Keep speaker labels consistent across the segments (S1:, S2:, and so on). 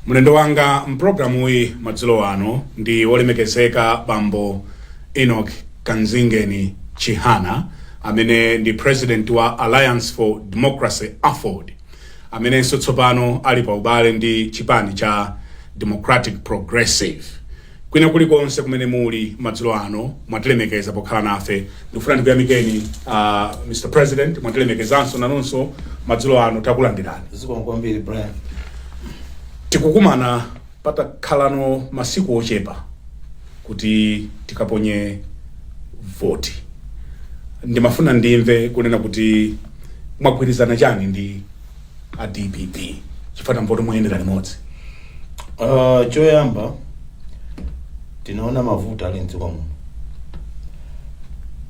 S1: Mlendo wanga mprogramu hii madzulo ano ndi wolemekezeka bambo Enoch Kanzingeni Chihana amene ndi president wa Alliance for Democracy Afford amene tsopano ali pa ubale ndi chipani cha Democratic Progressive. Kwina kulikonse kumene muli madzulo ano mwatilemekeza pokhala nafe ndikufuna ndikuyamikeni Mr. President mwatilemekezanso nanonso madzulo ano takulandirani.
S2: Zikomo Brian.
S1: Tikukumana patakhalano masiku ochepa kuti tikaponye voti. Ndimafuna ndimve kunena kuti mwagwirizana chani ndi a DPP chifukwa mvoto moyendera limodzi.
S2: Choyamba tinaona mavuto ali mdziko muno.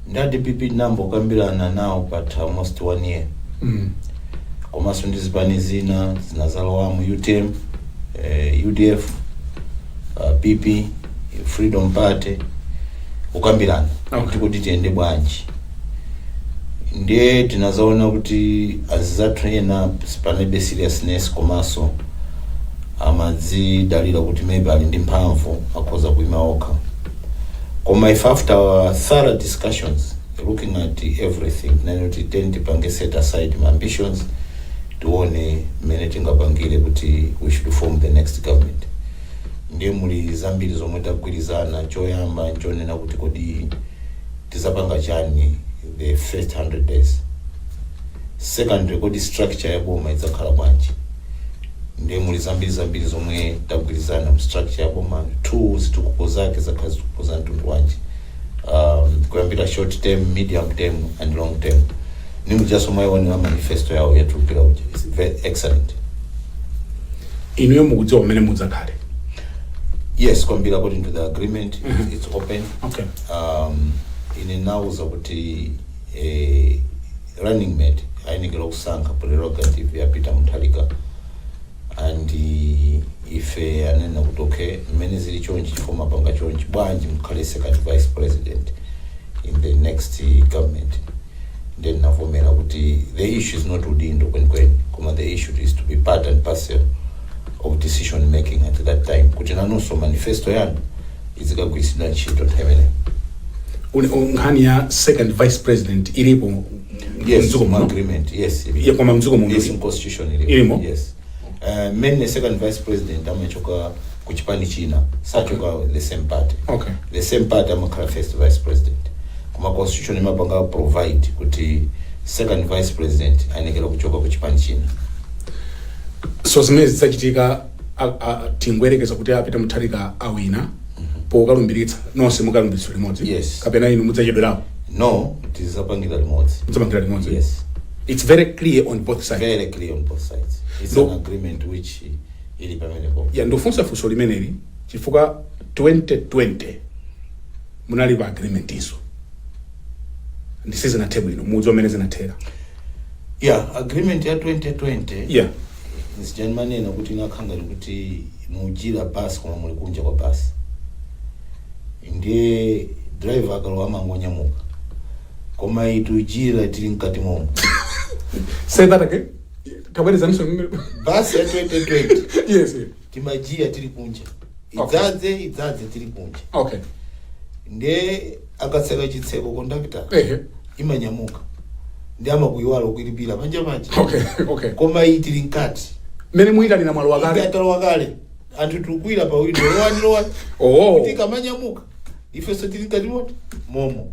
S2: Nda DPP ndinambokambirana nawo pat almost 1 year. Komanso ndi zipani zina zinazalowa mu UTM, UDF, PP, Freedom Party, kukambirana kuti tiende bwanji. Ndiye tinazaona kuti azizathu ena sipanebe seriousness komanso amadzidalira kuti maybe ali ndi mphamvu akhoza kuima okha. Koma if after our thorough discussions looking at everything nanoti tipange set aside my ambitions tuone mmene tingapangire kuti we should form the next government. Ndiye muli zambiri zomwe tagwirizana. Choyamba nchonena kuti kodi tizapanga chani the first 100 days. Second, kodi structure ya boma idzakhala bwanji. Ndiye muli zambiri zomwe tagwirizana mu structure ya boma. Tools zitukuko zake zakhala zitukuko za mtundu wanji. Kuyambira short term, medium term and long term. Just my one manifesto yao yetu pila uja. It's very excellent.
S1: Inuyo mukudziwa mmene mudzakhale.
S2: Yes, kwambira according to the agreement, it's open.
S1: Okay.
S2: Inenauza kuti running mate ainigela kusankha prerogative ya Peter Mutharika and ife anena kuti okay mmene zili chonchi chifoma panga chonchi bwanji mukhale second vice president in the next government. Then navomera kuti the issue is not udindo kwenikweni koma the issue is to be part and parcel of decision making at that time kuti nanonso manifesto yanu izikagwirisira ntchito nthawi
S1: Nkhani ya second vice president ilipo.
S2: Yes, agreement. Yes.
S1: Ya kwa mzuko mungu.
S2: Yes, in constitution
S1: ilimo.
S2: Yes. Many second vice president amachoka kuchipani China sachoka the same party.
S1: Okay.
S2: The same party amakhala first vice president. Kuma constitution imapanga provide kuti second vice president anekela kuchoka kuchipani China.
S1: So zimene zisachitika tingwerekeza kuti apita Mutharika awina po kalumbiritsa nonse mukalumbiritsa limodzi.
S2: Yes.
S1: Kapena inu mudzachedwerapo.
S2: No, tizapangira limodzi.
S1: Mudzapangira limodzi.
S2: Yes.
S1: It's very clear on both sides.
S2: Very clear on both sides. It's an agreement which ili pamene po.
S1: Ya ndofunsa funso limeneli chifukwa 2020 munali pa agreement iso. Ndisize na table ino mudzo amene zinathera.
S2: Yeah, agreement ya 2020.
S1: Yeah.
S2: Nsijanimane na kuti ngakhanga kuti mujira bus koma muli kunja kwa bus. Ndiye driver akalowa mangonyamuka. Koma itujira tili mkati momo.
S1: Say that again. Kabweza niso
S2: bus ya 2020.
S1: Yes.
S2: Timajia tili kunja.
S1: Okay.
S2: Idzaze tili kunja.
S1: Okay.
S2: Ndiye akatseka chitseko conductor. Imanyamuka. Ndiye amakuyiwala kuilipira manje.
S1: Okay.
S2: Koma itili mkati.
S1: Mene muita lina mwalo wakale.
S2: Italo wakale. Antu tukwira pa window lowa.
S1: Oh.
S2: Kutika manyamuka. Ife so tili mkati momo.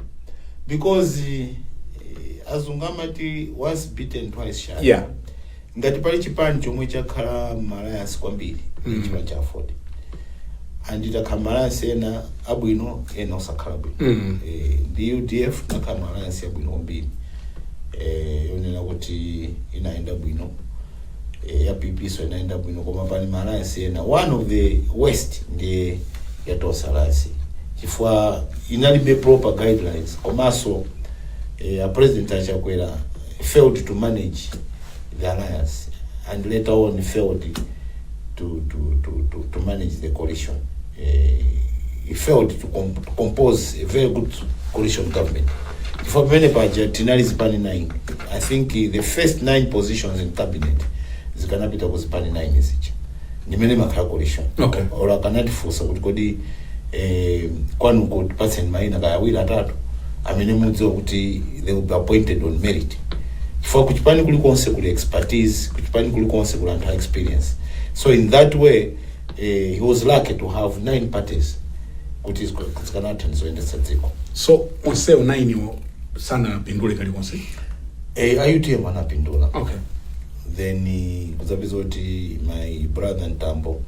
S2: Because azungama ti once bitten twice shy.
S1: Yeah.
S2: Ngati pali chipani chomwe chakhala Malawi kwambiri chipani cha Afford. Andita Malawi ena abwino ena osakhala bwino. The UDF nakhala Malawi abwino kwambiri. Yonena kuti inaenda bwino. Ya PP so inaenda bwino koma pani Malawi ena one of the west ndiye yatosa lasi. Chifukwa inalibe proper guidelines komanso a president achakwera failed to manage the alliance and later on failed to manage the coalition. He failed to compose a very good coalition government. For many budget tinali zipani 9. I think the first 9 positions in cabinet zikanapita ku zipani 9 izicha. ndimene makhala coalition.
S1: Okay.
S2: Or akanatifunsa kuti kodi kwanu kuti patseni mayina kaya awiri atatu amene mudziwa kuti they will be appointed on merit. For kuchipani kulikonse kuli expertise, kuchipani kulikonse kuli anthu experience. So in that way he was lucky to have 9 parties kuti zikanatha ndizoyendetsa dziko.
S1: So onse 9 sana pindule kalikonse?
S2: IUTM anapindula.
S1: Okay.
S2: Then kuzapeza kuti my brother Ntambo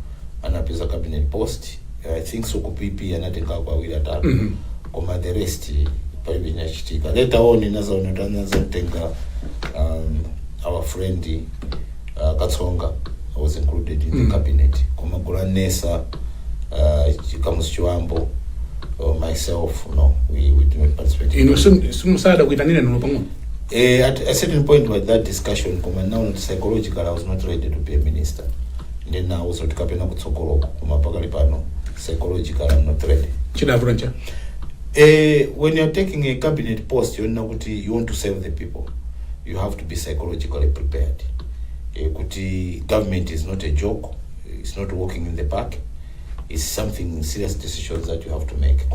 S2: anapeza cabinet post. I think so kupipi anatenga kwa awiri atatu. Koma the rest pali binyachitika. Later on nazo tenga our friend Katsonga was included in the cabinet. Koma Kulanesa, Chikamus Chiwambo, myself, no, we did not participate.
S1: You know, sumusada kuitanine nopango.
S2: At a certain point with that discussion, now not psychological, I was not ready to be a minister. Then I was not kapena kutsokolo, kumapakalipano, psychological, I'm not ready.
S1: Chida Frencha?
S2: When you're taking a cabinet post, you want to serve the people. You have to be psychologically prepared. Government is not a joke. It's not walking in the park. It's something serious decisions that you have to make.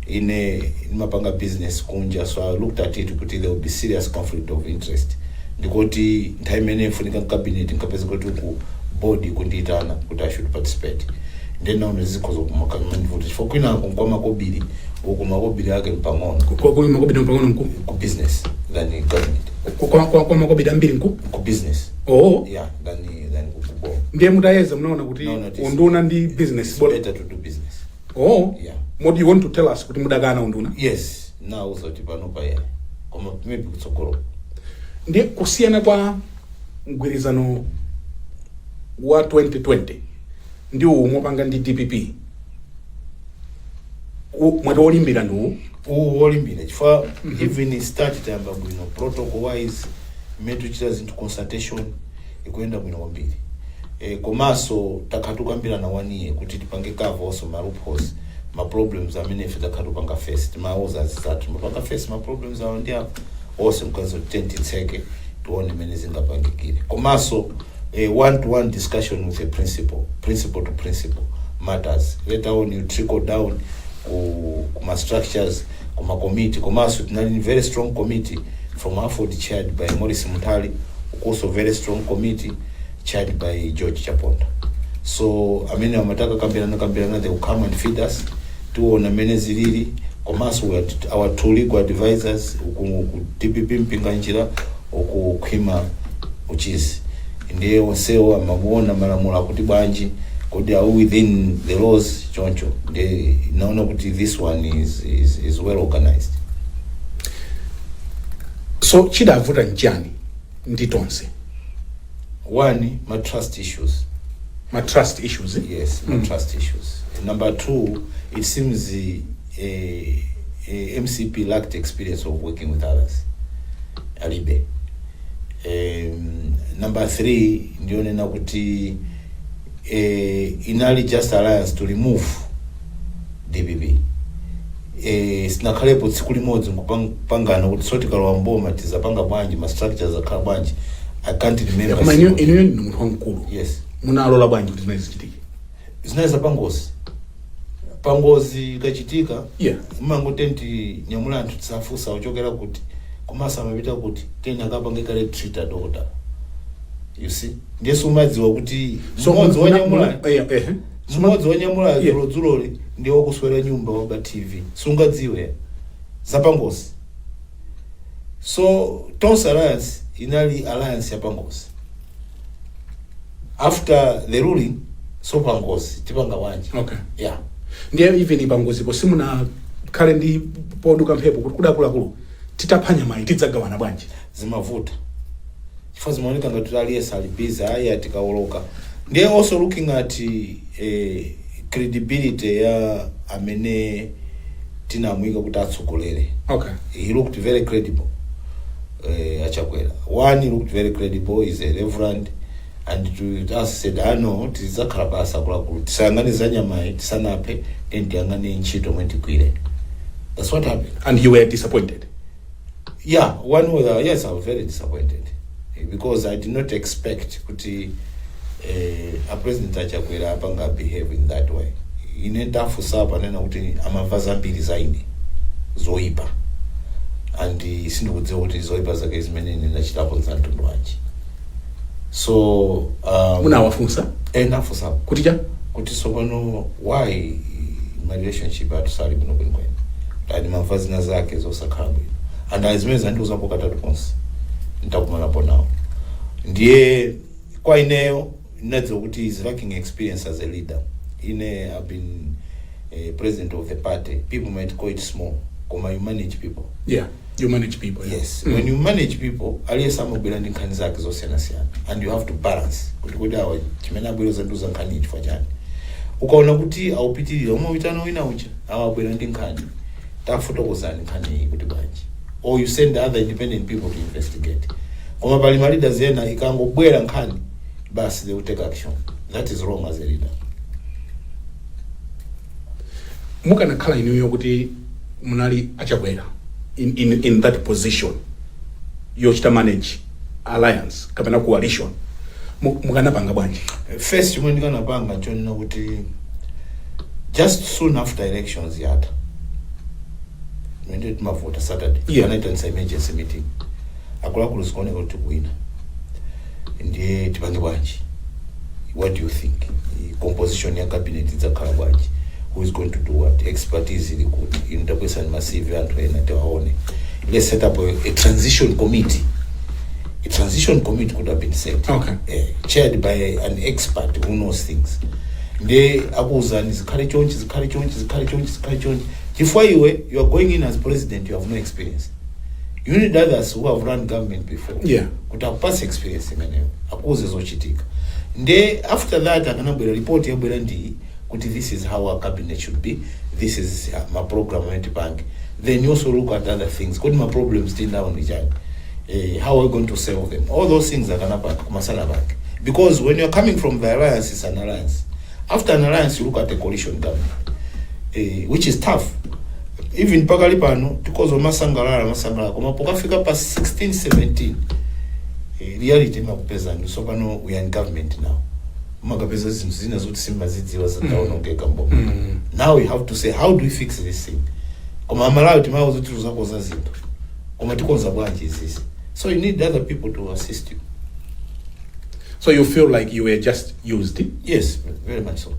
S2: In mapanga business kunja, so I looked at it kuti there will be serious conflict of interest. Ndikoti time funika cabinet nkapeza kuti ku body kunditana kuti I should participate. Then now nezikozo kumakamani vote. For kwina kwa kobiri, okumakobiri yake mpangona.
S1: Kwa makobiri mpangona mku?
S2: Ku business than government.
S1: Kwa makobiri ambiri mku?
S2: Ku business.
S1: Oh.
S2: Yeah, than kubo.
S1: Ndiye mutayeza mnaona kuti unduna ndi business.
S2: It's better to do business.
S1: Oh.
S2: Yeah.
S1: What do you want to tell us kuti mudagana unduna?
S2: Yes. Now so tipano pa ya. Koma maybe kutsokolo.
S1: Ndiye kusiyana kwa mgwirizano wa 2020 ndio umopanga ndi DPP. Mwati olimbira ndu
S2: olimbira chifukwa even start tamba bwino protocol wise metu chita zinthu consultation ikuenda bwino kwambiri. Komaso takhatukambira na 1 year kuti tipange cover also ma loopholes ma problems amene ife takhatupanga first ma others that mapanga first ma problems awo ndi apo also mkazo tentitseke tuone mene zingapangikire. Komaso one-to-one discussion with a principle to principle matters. Later on you trickle down kuma structures, kuma committee. Komaso tunali very strong committee from Afford chaired by Morris Mutali, also very strong committee chaired by George Chaponda. So amene amataka kambirana they will come and feed us tuona mene zilili. Komaso our 2 legal advisors ku DPP mpinga njira okukhima uchizi ndiye onsewo amamuona malamulo kuti bwanji kodi are within the laws choncho ndiye naona kuti this one is well organized.
S1: So chidavuta njani ndi tonse?
S2: One, my trust issues.
S1: My trust issues?
S2: Yes, my trust issues. Number 2, it seems MCP lacked experience of working with others. Alibe. Number 3, ndione na kuti inali just alliance to remove DPP. Sinakhalepo tsiku limodzi kupangana kuti soti kalwa mboma tizapanga bwanji ma structures akhala bwanji. I can't remember.
S1: Kama inu ni munthu wankulu.
S2: Yes.
S1: Munalola bwanji kuti zichitike.
S2: Zinaweza pangozi kachitika.
S1: Yeah.
S2: Mangotenti nyamula anthu tsafusa ochokera kuti kumasa amapita kuti tena akapangika le treated doctor. You see? Ndeso umadziwa kuti mmodzi wanyamula. Mmodzi wanyamula dzuloli ndiwo kuswera nyumba wa TV. Sungadziwe. Zapangozi. So Tonse Alliance inali alliance ya pangozi. After the ruling, so pangozi tipanga wanji.
S1: Okay.
S2: Yeah.
S1: Ndiye even pangozi po simuna khale ndi poduka mphepo kuti kudakulu titaphanya mai tidzagawana bwanji
S2: zimavuta. Chifukwa zimaoneka ngati aliyesa alibiza aya tikaoloka. Ndiye also looking at credibility ya amene tinamwika kuti atsogolere.
S1: Okay.
S2: He looked very credible. Achakwera. One, he looked very credible. He's a reverend. And to us said, I know, tizakhala basa kulakulu. Tisangani nyamai, tisanape, entiangani nchito mwentikwire. That's what happened.
S1: And you were disappointed?
S2: Yeah, yes, I was very disappointed. because I did not expect kuti a president achakwera apa nga behave in that way. Ine ndafusa apa nena kuti amava zambiri zaine zoipa, and sindikudziwa kuti zoipa zake zimene ndachitapo za mtundu wanji. So
S1: unawafunsa
S2: ndafusa kuti sopano why my relationship atusali kuno kwenu tani mavazina zake zosakhala bwino, and azimene zandiuzapo katatu konse nitakumanapo nawo. Ndiye kwa ineyo nadzo kuti is lacking experience as a leader. I've been president of the party. People might call it small. Koma you manage people.
S1: Yeah, you manage people. Yeah.
S2: Yes. When you manage people, aliye samobela ndi nkhani zake zosiyana-siyana, and you have to balance. Kuti awa chimene abwera zanduza nkhani chifukwa chani. Ukaona kuti aupitirira umawitana wina ucha awabwera ndi nkhani, tafotokozani nkhani kuti bwanji. Or you send other independent people to investigate. Koma pali ma leaders ena ikangobwera nkhani, basi they will take action. That is wrong as a leader.
S1: Mukanakhala inuyo kuti munali achakwera in that position yochita manage alliance kapena coalition, mukanapanga bwanji?
S2: First when ndikanapanga chonena kuti just soon after elections yata mende mavota Saturday kanaita nsa emergency meeting akuluakulu zikuoneka kuti kuwina, ndiye tipange bwanji. What do you think? Composition ya cabinet idzakhala bwanji? Who is going to do what? Expertise is good. In the person massive and let's set up a transition committee. A transition committee could have been set.
S1: Okay.
S2: Chaired by an expert who knows things. They abuzan is carry chonch. Before you are going in as president, you have no experience. You need others who have run government before.
S1: Yeah.
S2: Could have past experience in zongochitika. They after that, I can report kuti this is how our cabinet should be, this is my program bank. Then you also look at other things. Could my problems still down the how are we going to solve them? All those things are gonna masala back. Because when you're coming from the alliance, it's an alliance. After an alliance, you look at the coalition government, which is tough. Even pakalipano, because of masangala, koma pokafika past 16, 17, reality makupeza. So we are in government now. Now we have to say, how do we fix this thing? So you need other people to assist you.
S1: So you feel like you were just used?
S2: Yes, very much so.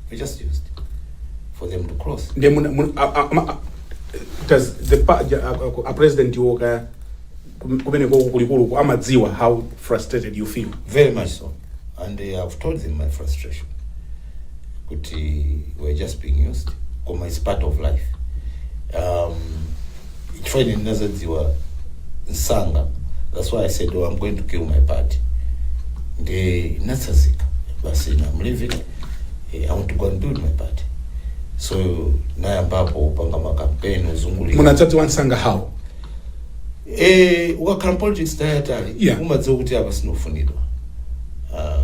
S2: We just used for them to cross.
S1: Does the president Mwaziziwa how frustrated you feel?
S2: Very much so. And I've told them my frustration. We're just being used. It's part of life. That's why I said, I'm going to kill my party. I'm leaving. I want to go and build my party. So now I'm panga campaign uzunguli.
S1: Munatati wansanga how?
S2: Wakam politics dietary.
S1: Yeah.
S2: Umadzokuti abasinofunidwa.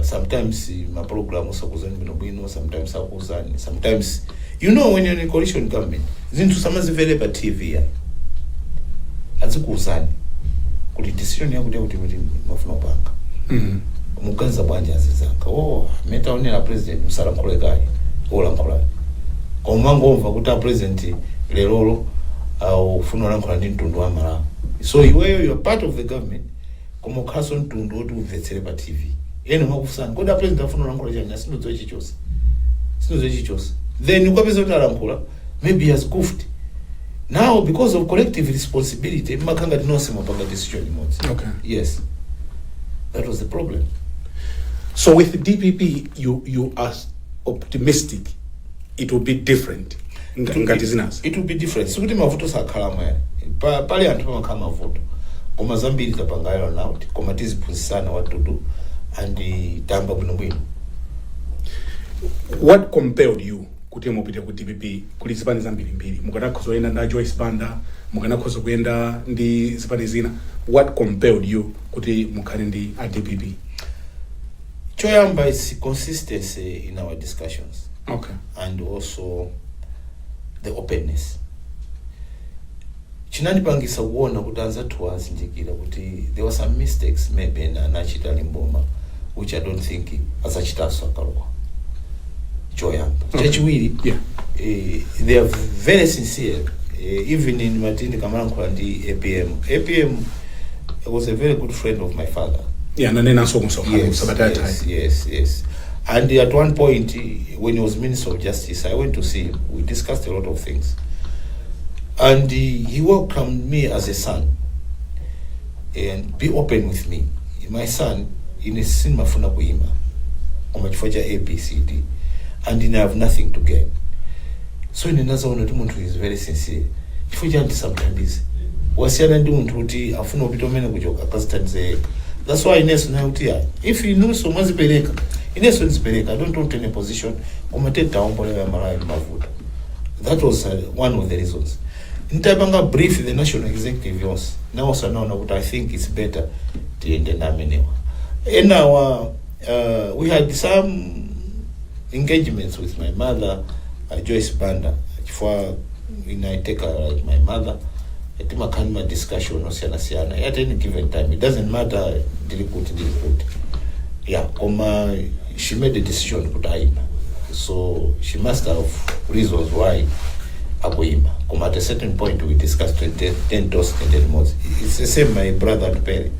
S2: Sometimes my program was sometimes sometimes when you're in a coalition government, zintu samazivele pa TV ya. Azikuzani. Kuti decision yakuti kuti mafuna panga. Muganza bwanja azizanga. Metaonera president msalankhule kai. Olankhula. Koma ngomva kuti a president lero ufuna olankhula ndi mtundu wa Malawi. So you're part of the government. Koma ukhaso mtundu oti umvetsere pa TV. Koda president afuna olankhula chanya sinozochichosa. Then ukapeza kuti alankhula, maybe he has goofed. Now because of collective responsibility, makanga dinose mapanga decision imodzi.
S1: Okay.
S2: Yes. That was the problem.
S1: So with the DPP, you are optimistic it will be different.
S2: It will be different. So kuti mavuto sakhala pali anthu pamakhala mavuto. Koma zambiri tapangayo now, koma tiziphunzisana what to do and tamba bwino.
S1: What compelled you kuti mupite ku DPP kuli zipani zambiri mbiri? Mukanakhoza kuyenda na Joyce Banda, mukanakhoza kuyenda ndi zipani zina. What compelled you kuti mukhale ndi a DPP?
S2: Choyamba is consistency in our discussions.
S1: Okay.
S2: And also the openness. chinandipangisa kuona kuti anzathu azindikira kuti there were some mistakes maybe anachita limboma which I don't think azachitaso akalowa choyamba. Chachiwiri, they are very sincere. Even in Matindi Kamalankhula ndi APM was a very good friend of my father.
S1: Yeah,
S2: yes. And at one point, when he was Minister of Justice, I went to see him. We discussed a lot of things. And he welcomed me as a son. And be open with me. My son, in a sin mafuna kuima. Omachifaja ABCD. And I have nothing to gain. So in another one, the is very sincere. If you just sometimes, wasiana ndi muntu kuti afuna upitomene kuchoka akazitanze. That's why Ineso na utia. If you know so mazipeleka, Ineso nzipeleka. I don't want any position. Kumateta ompole ya Malawi mavuta. That was one of the reasons. Nitabanga brief the national executive yours. Now also now what I think it's better to end the name. And now we had some engagements with my mother, Joyce Banda, for when I take her like my mother. I think my discussion was siana at any given time. It doesn't matter deliberate. Yeah, she made the decision to so she must have reasons why Aguima. At a certain point we discussed 10 toast and 10 months. It's the same my brother and Perry.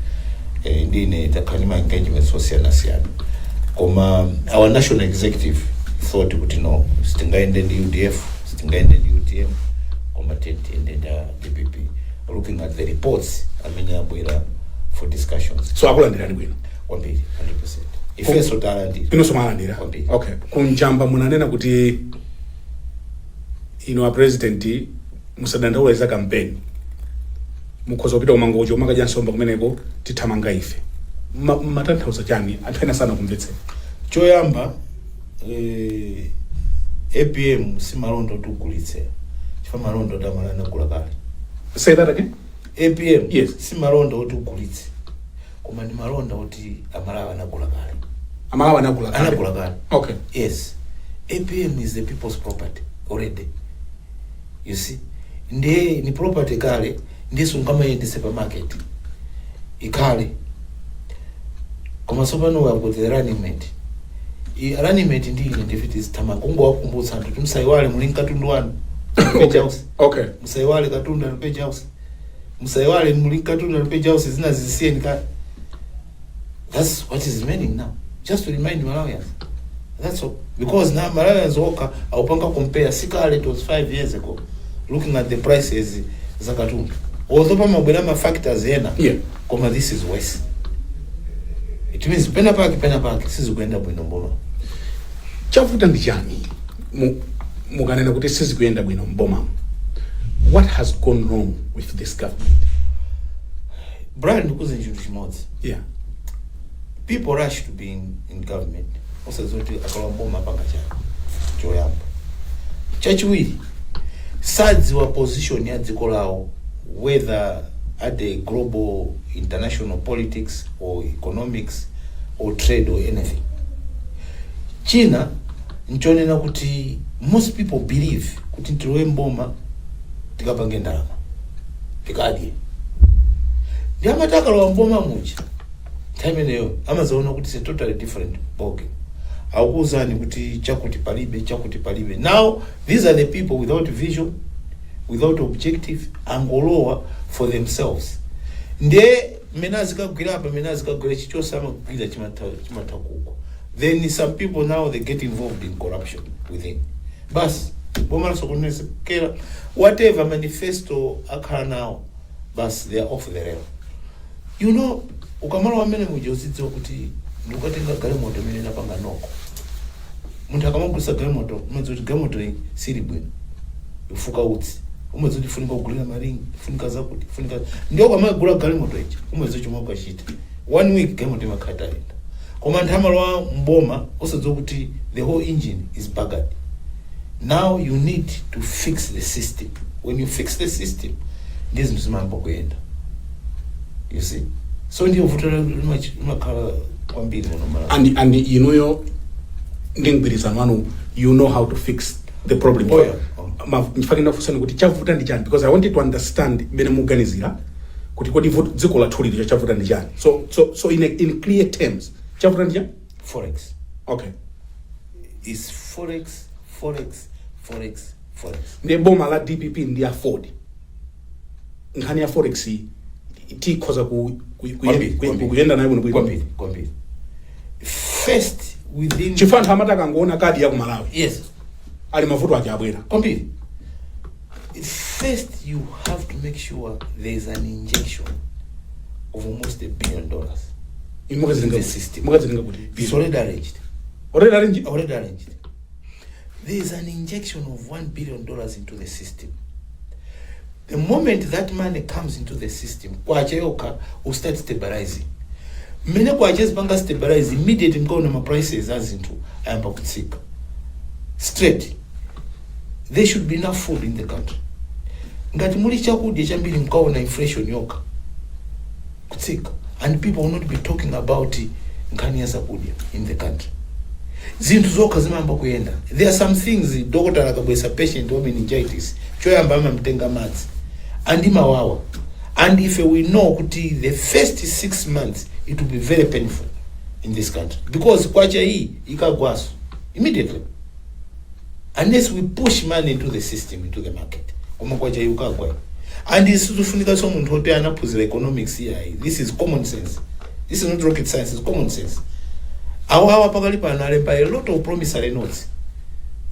S2: Indeed, the Kanima engagements was siana. Our national executive thought, stinga in the UDF, stinga in the UTM, combatant in the DPP, looking at the reports, for discussions.
S1: So I will understand
S2: 100%. If it's so
S1: okay. Kunjamba munanena kuti a president musadanda weza campaign. Mukozo pita umangojo makaja nsomba kumeneko tithamanga ife. Matanthauza chani aphena sana kumvetse.
S2: Choyamba APM si malondo tugulitse. Chifa malondo damalana kula kale.
S1: Say that again?
S2: APM
S1: yes.
S2: Si malondo tugulitse. Koma ni malonda oti Amalawi anakula kale.
S1: Amalawi anakula
S2: kale.
S1: Okay.
S2: Yes. APM is the people's property already. You see? Ni property kale, ndiso ngama yendi supermarket. Ikale. Koma sopano we have got the running mate. Running mate ndi defeat is tamakungo wakumbutsa ntu msaiwale mulinka tundu wanu. Page house.
S1: Okay.
S2: Msaiwale katunda na page house. Msaiwale mulinka tundu na page house zina zisiye nika. That's what is remaining now. Just to remind Malawians. That's all. Because now Malawians woka aupanga compare sikale it was 5 years ago. Looking at the prices za katundu. Although pamabwera factors yena.
S1: Yeah.
S2: Koma this is worse. It means pena paki sizikuenda bwino mboma.
S1: Chavuta ndijani muganena kuti sizikuenda bwino mboma. What has gone wrong with this government?
S2: Brian kuze njudu chimodzi.
S1: Yeah.
S2: People rush to be in government. Osazoti akala mboma panga cha choyamba. Chachiwiri. Sides wa position ya dziko lao whether at the global international politics or economics or trade or anything. China nchonena kuti most people believe kuti ntilowe mboma tikapange ndalama tikadye. Ndiamataka lo mboma mucha. Time neyo amazaona kuti it's a totally different ballgame. Awukuzani kuti chakuti palibe. Now these are the people without vision, without objective, angolowa for themselves. Ndiye menazi kagwira chichosa amagwira chimatakuko. Then some people now they get involved in corruption within. Bas, bomala sokonese kera whatever manifesto akhala now, bas they are off the rail. You know, ukamala wamene mujozitso kuti ndikutenga galimoto mene napanga noko. Muntu akamagulisa galimoto, umazoti galimoto siri bwino. Ufuka utsi. Umazoti funika kugulira maringi, funika zakuti, funika ndio kwamagula galimoto ichi. Umazoti chomwe chita. 1 week galimoto imakata enda. Koma nthamalwa mboma osazokuti the whole engine is buggered. Now you need to fix the system. When you fix the system, this is mambo kuenda. You see? So ndio vutala makala kwambiri no.
S1: And you know ndingbirizana wanu, you know how to fix the problem. nifake nafunsani kuti chavuta ndi chani, because I wanted to understand mene muganizira kuti kodi dziko la thuli chavuta ndi chani. So in clear terms, chavuta ndi chani?
S2: Forex.
S1: Okay.
S2: Is forex.
S1: Ndi boma la DPP ndi afford. Nkhani ya forex tikhoza kuyenda nayo
S2: kwambiri. First within
S1: chifantha amataka ngoona kadi ya ku Malawi.
S2: Yes.
S1: Ali mavuto ajabwera.
S2: Kwambiri. First you have to make sure there is an injection of almost $1 billion in the system. It's already arranged. Already arranged. There is an injection of $1 billion into the system. The moment that money comes into the system, kwachayoka will start stabilizing. Mene kwaches banga stabilize immediately mkaona ma prices as into ayamba kutsika. Straight. There should be enough food in the country. Ngati muli chakudya chambiri mkaona inflation yoka kutsika, and people will not be talking about nkhani ya zakudya in the country. Zinthu zoka zimamba kuyenda. There are some things doctor akabwesa patient wa meningitis choyamba amamtenga madzi and imawawa, and if we know kuti the first 6 months it will be very painful in this country, because kwacha hii ikagwaso immediately unless we push money into the system, into the market. Koma kwacha hii ukagwa, and isufunika so muntu hote anaphuzira economics here. This is common sense. This is not rocket science, it's common sense. Awa pakali panalemba a lot of promissory notes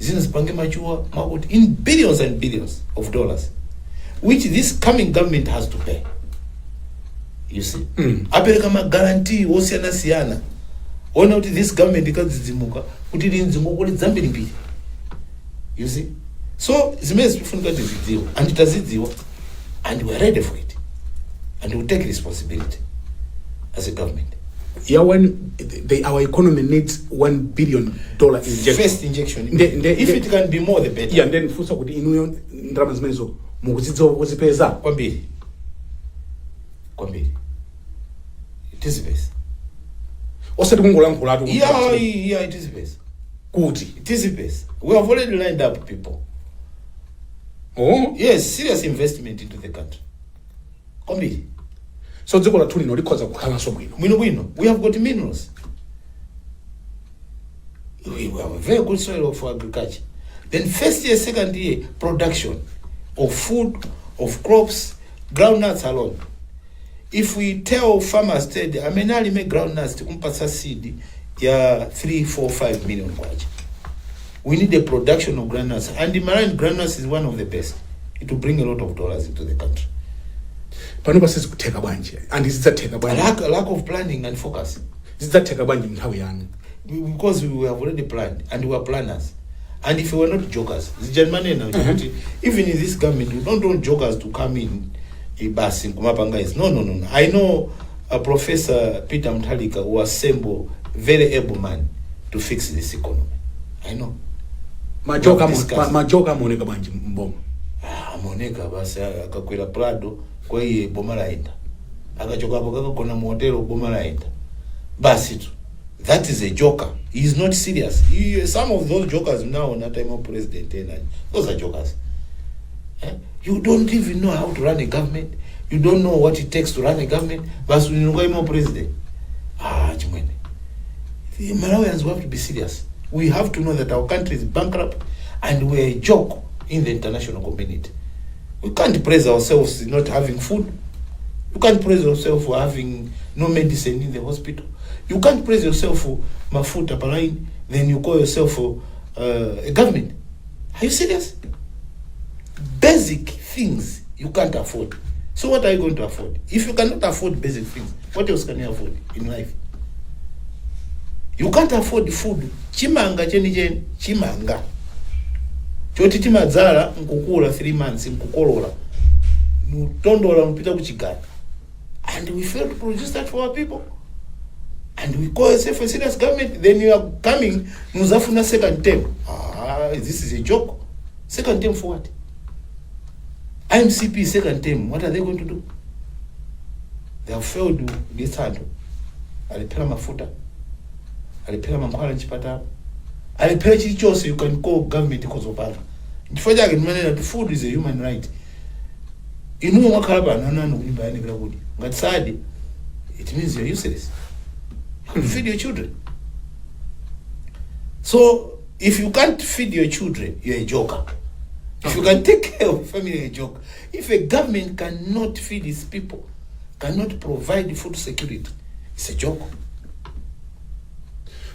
S2: zinazipange machuwa makuti in billions and billions of dollars, which this coming government has to pay. You see, apereka ma guarantee osiyana ona kuti this government ikadzidzimuka kuti linzingokole dzambiri mbiri. You see, so zimene zifunika tizidziwa and tazidziwa, and we are ready for it, and we will take responsibility as a government.
S1: Yeah, when our economy needs $1 billion injection.
S2: First injection. If it can be more, the better.
S1: Yeah, and then fusa kuti inu ndrama zimenezo mukuzidziwa kuzipeza
S2: kwambiri. It is best.
S1: Osati kungolankhula atu.
S2: Yeah, it is best.
S1: Kuti
S2: it is best. We have already lined up people.
S1: Oh
S2: yes, serious investment into the country. Kwambiri.
S1: So dziko la thuli likhoza kukhala so bwino. We have got minerals. We have a very good soil for agriculture. Then first year, second year, production of food, of crops, groundnuts alone. If we tell farmers today, I mean, I make groundnuts to kumpasa seed, yeah, 3, 4, 5 million kwacha. We need a production of groundnuts, and the marine groundnuts is one of the best. It will bring a lot of dollars into the country. Panopa says kuteka banje, and is that take a
S2: lack of planning and focus.
S1: Is that take a banje nthawi yani?
S2: Because we have already planned, and we are planners. And if we were not jokers, even in this government, we don't want jokers to come in kumapanga. No. I know Professor Peter Mutharika who assemble very able man to fix this economy. I know.
S1: Majoka moneka banje mboma.
S2: Moneka basi akakwira Prado kwa hiyo boma laenda. Akachoka hapo kakona motelo boma laenda. Basi tu. That is a joker. He is not serious. Some of those jokers now on a time of president, those are jokers. You don't even know how to run a government. You don't know what it takes to run a government. But when you go president, Zimene. The Malawians have to be serious. We have to know that our country is bankrupt and we're a joke in the international community. We can't praise ourselves not having food. You can't praise yourself for having no medicine in the hospital. You can't praise yourself for mafuta parain, then you call yourself a government. Are you serious? Basic things you can't afford. So what are you going to afford? If you cannot afford basic things, what else can you afford in life? You can't afford food. Chimanga chimanga. Choti timadzala nkukula 3 months nkukolola. Mutondola mpita kuchigana. And we fail to produce that for our people. And we call ourselves a serious government. Then you are coming, Muzafuna second term. This is a joke. Second term for what? IMCP second term. What are they going to do? They have failed to this handle. Alipela mafuta. Alipela mankhwala nchipata. Alipela chichose you can call government because of power. Chifukwa chake ndimanena kuti food is a human right. Inu wakhala pano ananu kunyumba yani kula kudi. Ngati sadi, it means you're useless. You can feed your children. So if you can't feed your children, you're a joker. If you can take care of your family, you're a joker. If a government cannot feed its people, cannot provide food security, it's a joke.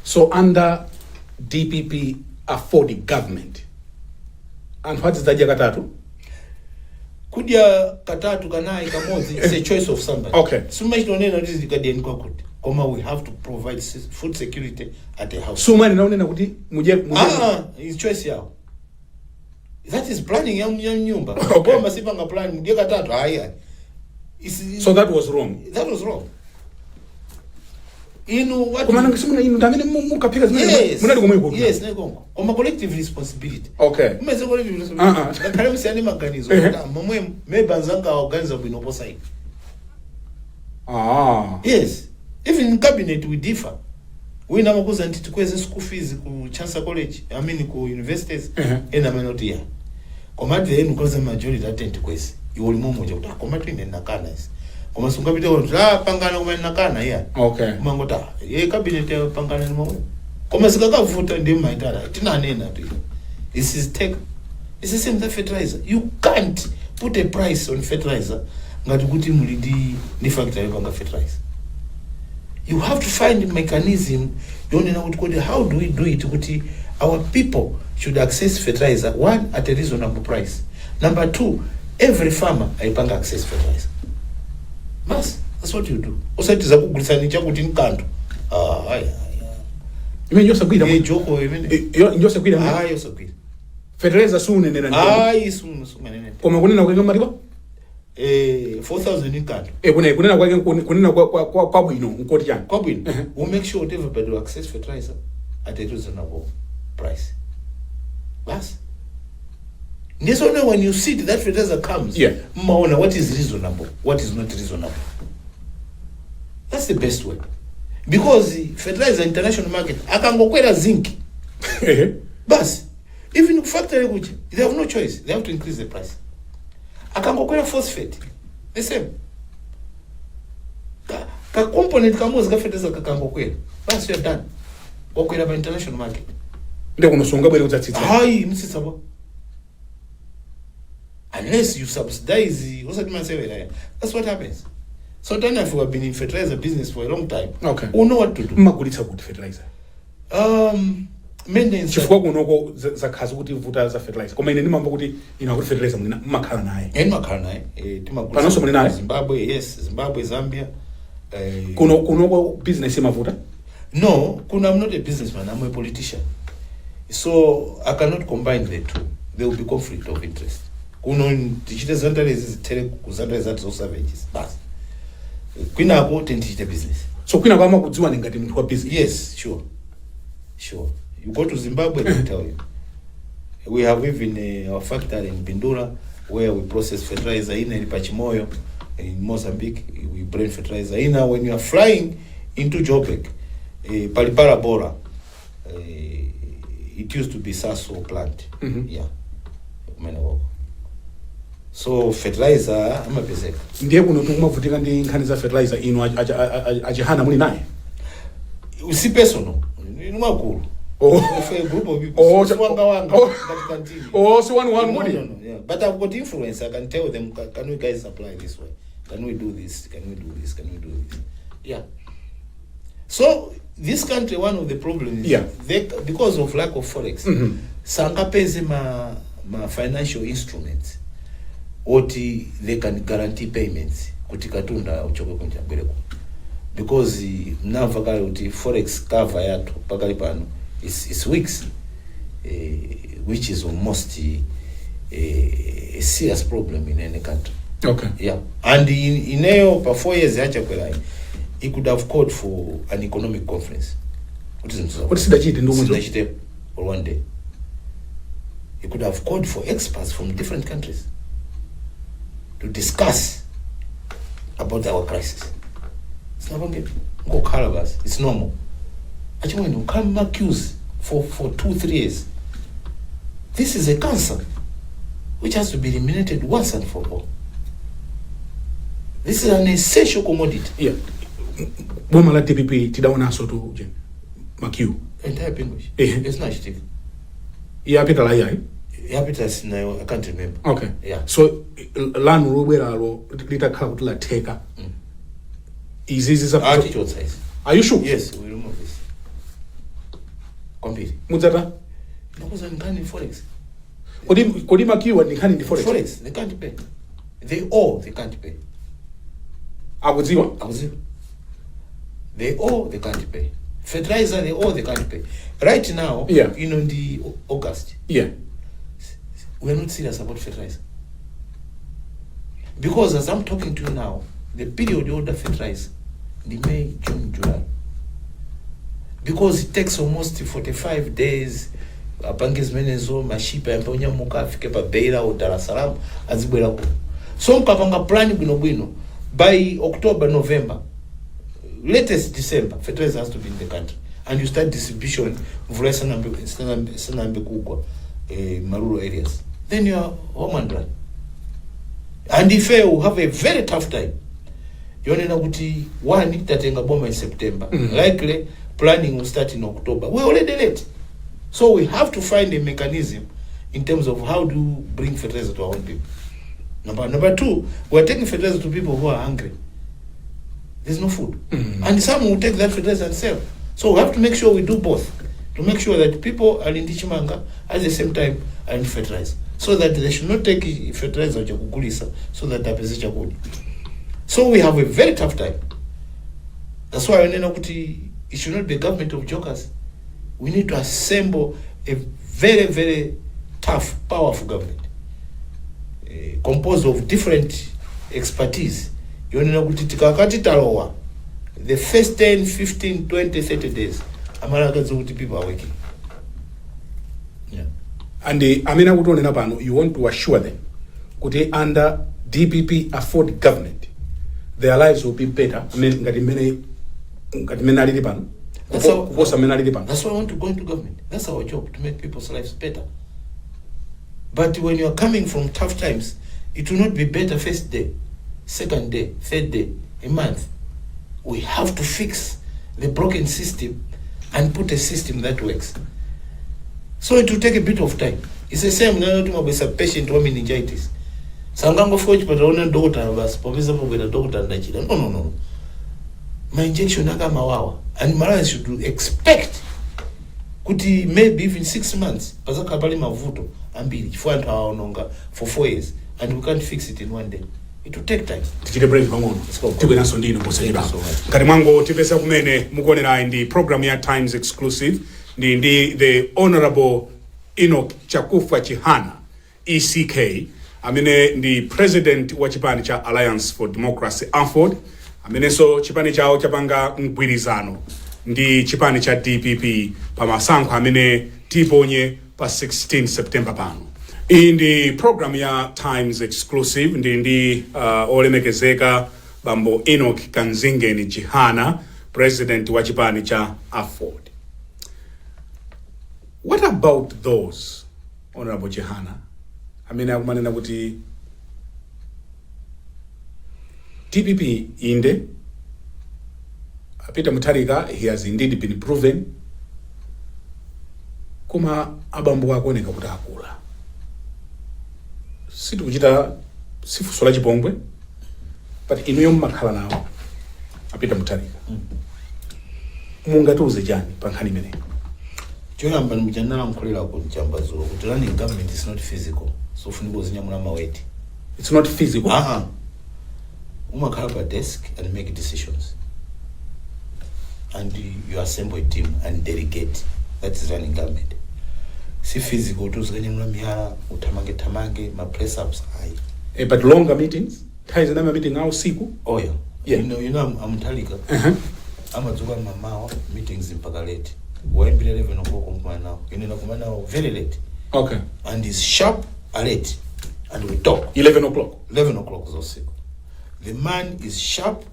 S1: So under DPP for the government, and what is the katatu?
S2: Kudia katatu kanai kamozi, it's a choice of somebody.
S1: Okay.
S2: So much don't know this is the guardian kokut. Koma we have to provide food security at the house.
S1: So many naone na kuti muje.
S2: It's choice yao. That is planning ya nyumba.
S1: Okay.
S2: Koma sipanga plan muje katatu haya.
S1: So that was wrong.
S2: That was wrong. Inu what?
S1: Koma nangisumuna inu ndamene mukapika zimene munali komwe ko.
S2: Yes, nekongo. Koma collective responsibility.
S1: Okay.
S2: Umeze collective responsibility. Ngakhala msiyani maganizo. Momwe mebanzanga organize bwino posai. Yes. Even in cabinet we differ. We na makuza nti kweze school fees ku Chancellor College, I mean ku universities ena manoti ya. Koma the end because majority attend kwezi. Iwo limomo je kuti koma twine nakana isi. Koma sungapita kuti pangana koma nakana ya.
S1: Okay.
S2: Mangota ye cabinet ya pangana ni momwe. Koma sikakavuta ndi maitara. Tinanena tu. This is take. It's the same that fertilizer. You can't put a price on fertilizer ngati kuti mulidi ni factory yopanga fertilizer. You have to find a mechanism. How do we do it? Our people should access fertilizer, one, at a reasonable price. Number two, every farmer aipanga access fertilizer. That's what you do. Osatiza kugulisa chakuti nkanto.
S1: Imene yosakwira.
S2: Joko imene.
S1: Yosakwira.
S2: Yosakwira.
S1: Fertilizer sune nena
S2: ndi. Sune nena.
S1: Koma kunena kwa maliba?
S2: 4,000 nkanto.
S1: Kunena kwa bwino nkoti chani.
S2: Kwa bwino. We'll make sure that everybody will access fertilizer at a reasonable price. This only when you see that fertilizer comes, maona what is reasonable, what is not reasonable. That's the best way. Because fertilizer international market, akangokwera zinc. Even factory which they have no choice, they have to increase the price. Akangokwera phosphate, the same. Ka component kamozi ka fertilizer kakangokwera. Once you're done, gokwera by international market.
S1: Ndio kunosonga bwele kutatsitsa.
S2: Hayi msitsa bo. Unless you subsidize, that's what happens. So then if you have been in fertilizer business for a long time,
S1: okay,
S2: you know what to do.
S1: Magulitsa good fertilizer.
S2: Maintenance.
S1: Chifukwa kunoko zakhazi kuti vuta za fertilizer. Koma ine ndimamba kuti ina kuti fertilizer muna makhala naye.
S2: Makhala naye. Timagulitsa.
S1: Panonso muli naye.
S2: Zimbabwe, yes, Zimbabwe, Zambia.
S1: Kunoko business mavuta?
S2: No, I'm not a businessman, I'm a politician. So I cannot combine the two. There will be conflict of interest. Tichite zandarezi tere kuzandarezi ati savages. Bas. Kwina ako tichite business.
S1: So kwina kwa kudziwa ngati mtu wa business.
S2: Yes, sure. You go to Zimbabwe, they tell you. We have even our factory in Bindura where we process fertilizer in Pachimoyo, in Mozambique. We bring fertilizer in. When you are flying into Joburg, Palipara Bora, it used to be Sasso plant. Yeah. So fertilizer amapezeka.
S1: Ndiye kuno tumavutika ndi nkhani za fertilizer ino ajihana muli naye.
S2: Si personal. Ni makulu. For a group of people. So that continue.
S1: So one money.
S2: No. Yeah. But I've got influence. I can tell them, can we guys supply this way? Can we do this? Can we do this? Can we do this? Yeah. So this country, one of the problems is because of lack of forex. Sangapeze ma financial instruments. Oti they can guarantee payments kutikatunda uchoke kunja bereko because mnavakala uti forex cover yato pakali pano is weeks which is almost a serious problem in any country.
S1: Okay.
S2: Yeah. And in per 4 years yachakwela he could have called for an economic conference. What is the or one day he could have called for experts from different countries to discuss about our crisis. It's not going to it's normal. Actually, when you come accused for 2-3 years, this is a cancer. which has to be eliminated once and for all. This is an essential commodity.
S1: Yeah. Boma la TPP tidaona so tu jen. Makiu.
S2: Entire English. It's not stick.
S1: Yeah, Peter la yai.
S2: Yeah, Peter I can't remember.
S1: Okay.
S2: Yeah.
S1: So land rubera lo lita kala la teka. Is this a
S2: attitude size?
S1: Are you sure?
S2: Yes, we remove this. Completely.
S1: Mutsata?
S2: No, because Nkhani forex.
S1: Kodi Makiu and Nkhani forex.
S2: Forex, they can't pay. They can't pay.
S1: Mwaziziwa?
S2: They can't pay. Fertilizer, they can't pay. Right now,
S1: yeah.
S2: In the August,
S1: yeah,
S2: we're not serious about fertilizer. Because as I'm talking to you now, the period you order fertilizer, the May, June, July. Because it takes almost 45 days, Zimene mashipa yamponya muka afike pa Beira or Dar es Salaam azibwera ko. So mpapanga plan bwino by October, November, latest December, fertilizer has to be in the country. And you start distribution mvula sanambe kugwa marural areas. Then you are home and dry. And if you have a very tough time, you know kuti one tatenga bomba in September. Likely planning will start in October. We're already late. So we have to find a mechanism in terms of how to bring fertilizer to our own people. Number two, we're taking fertilizer to people who are hungry. There's no food. And some will take that fertilizer and sell. So we have to make sure we do both. To make sure that people are in Dichimanga at the same time are in fertilizer. So that they should not take fertilizer so that they are good. So we have a very tough time. That's why it should not be a government of jokers. We need to assemble a very, very tough, powerful government. Composed of different expertise. The first 10, 15, 20, 30 days, people are working. Yeah. And
S1: you want to assure them that under DPP afford government, their lives will be better.
S2: That's why I want to go into government. That's our job, to make people's lives better. But when you are coming from tough times, it will not be better first day, second day, third day, a month. We have to fix the broken system and put a system that works. So it will take a bit of time. It's the same with a patient with meningitis. Sangango for but on daughter was with a doctor and no. My injection naga mawawa. And Malawi should expect kuti maybe even 6 months. Pazaka pali mavuto ambili for 4 years. And we can't fix it in one day. It will take time.
S1: Tikite break pangono. Tugena sondino posaiba. Kati mwango tipesa kumene mukonera indi program ya Times Exclusive ndi the Honorable Enoch Chakufa Chihana ECK amene ndi president wa chipani cha Alliance for Democracy Afford amene so chipani chao chapanga mgwirizano ndi chipani cha DPP pamasankho amene tiponye pa 16 September pano. Ndi program ya Times Exclusive ndi olemekezeka bambo Enoch Kanzingeni Chihana, president wa chipani cha Afford. What about those, Honorable Chihana? Akumanena kuti TPP inde Peter Mutharika, he has indeed been proven kuma abambo akoneka kuti akula. Situkuchita sifusola chipongwe, but inuyo mmakhala nawo Peter Mutharika. Mungatuze chani pa nkhani imene.
S2: Choyamba mjandala mkulira ku chambazo kuti running government is not physical. So funiko zinyamula maweti.
S1: It's not physical.
S2: Umakhala pa desk and make decisions. And you assemble a team and delegate. That is running government. Si physical to zanyamula mihara utamange ma press ups high.
S1: But longer meetings? Ties na meeting au siku?
S2: Oh yeah.
S1: Yeah.
S2: You know I'm Mutharika. Amazuka mamawa meetings mpaka late. We're 11 o'clock now. You very late.
S1: Okay.
S2: And it's sharp alert. And we talk.
S1: 11 o'clock.
S2: 11 o'clock is also. The man is sharp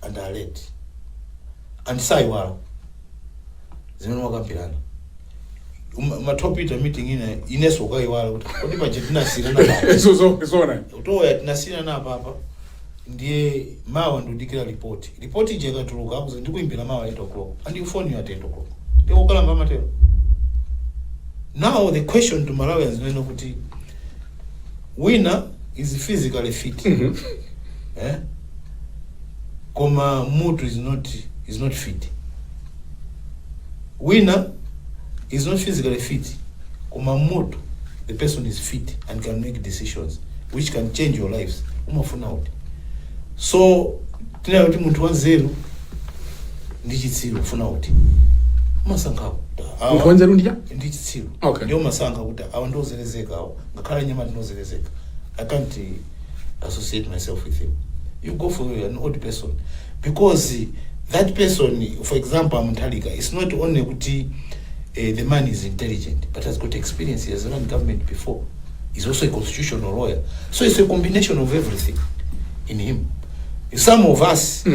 S2: and alert. And Saiwara. Zimene wakampirana. matopita meeting ineso kwa iwala kuti pajetina sira na
S1: zona
S2: utoya tinasira na papa ndiye mawa ndudikira report ije katuluka akuze ndikuimbira mawa 8 o'clock and you phone you at 8 o'clock ndiko kala ngamatero. Now the question to Malawians is kuti winner is physically fit. Koma mutu is not fit. Winner is not physically fit. Koma mutu, the person is fit and can make decisions which can change your lives. Umafuna out. So tina kuti mutu wanzeru ndichitsiro funa out. Masanka
S1: mutu wanzeru ndija
S2: ndichitsiro.
S1: Okay.
S2: Ndio masanka kuti awandozelezeka awo ngakhala nyama ndinozelezeka. I can't associate myself with him. You go for an old person because that person, for example, Amtalika, it's not only kuti the man is intelligent, but has got experience. He has run government before. He's also a constitutional lawyer. So it's a combination of everything in him. Some of us,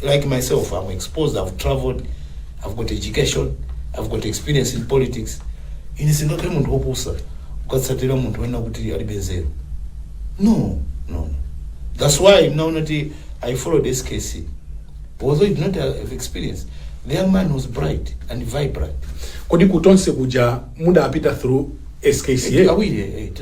S2: like myself, I'm exposed, I've traveled, I've got education, I've got experience in politics. In a single time, no. That's why now I followed this case. Although he did not have experience, the young man was bright and vibrant.
S1: Kodi kutonse kuja muda apita through SKCA.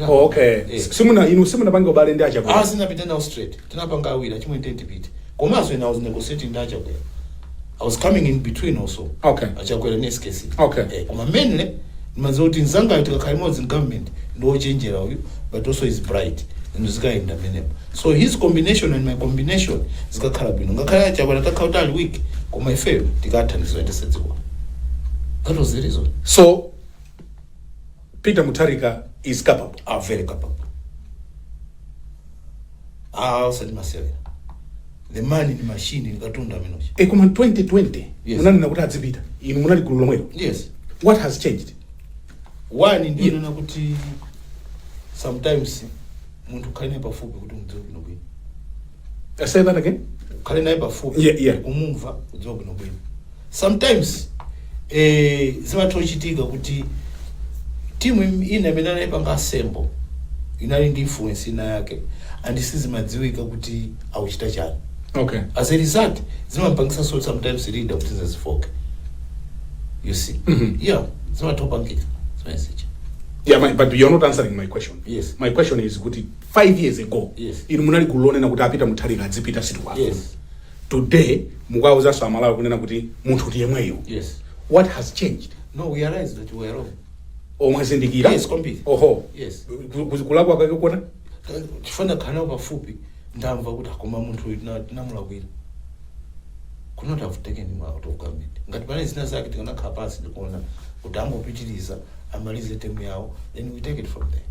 S1: Oh, okay. Simuna bango bale ndi acha kwa.
S2: Sina pita now straight. Tinapanga awira chimwe intenti pita. Komanso when I was negotiating ndacha kwa. I was coming in between also.
S1: Okay.
S2: Acha kwa ne SKCA.
S1: Okay.
S2: Koma mainly mazoti nzanga itakakalimo in government no change rawo, but also is bright. And this guy in the Mademo. So his combination and my combination is gakhala bino. Ngakhala chabana takauta week ko my fail tikathandizwa ndisedzwa. That was the reason.
S1: So Peter Mutharika is capable.
S2: Very capable. I'll send myself. The man in the machine in Gatunda Minoshi.
S1: Kuma 2020.
S2: Yes.
S1: Munani nakuta adzipita. Inu munali kulomwero.
S2: Yes.
S1: What has changed?
S2: One in nakuti sometimes muntu kale pafupi kuti mudzoke nobwino.
S1: Say that again.
S2: Kale naye pafupi.
S1: Yeah.
S2: Kumumva udzoke nobwino. Sometimes zimathochitika kuti team ine menana ipanga assemble inali ndi influence ina yake and sizimadziwika kuti auchita chani.
S1: Okay.
S2: As a result zimapangisa so sometimes leader kuti zifoke. You see. Yeah, zimatopangika. Message.
S1: Yeah, but you're not answering my question.
S2: Yes.
S1: My question is kuti 5 years ago.
S2: Yes.
S1: Inu munali kulonena kuti apita Mutharika adzipita situ kwa.
S2: Yes.
S1: Today mukauza so Malawi kunena kuti munthu kuti yemweyo.
S2: Yes.
S1: What has changed?
S2: No, we realized that we were wrong.
S1: Omwazindikira?
S2: Yes, complete.
S1: Oho.
S2: Yes.
S1: Kulakwa kwake kuona?
S2: Tifuna kana pafupi ndamva kuti akoma munthu namulakwira. Could not have taken him out of government. Ngati pane zina zake tikana kapasi ndikuona kuti angopitiriza amalize temu yawo, then we take it from there.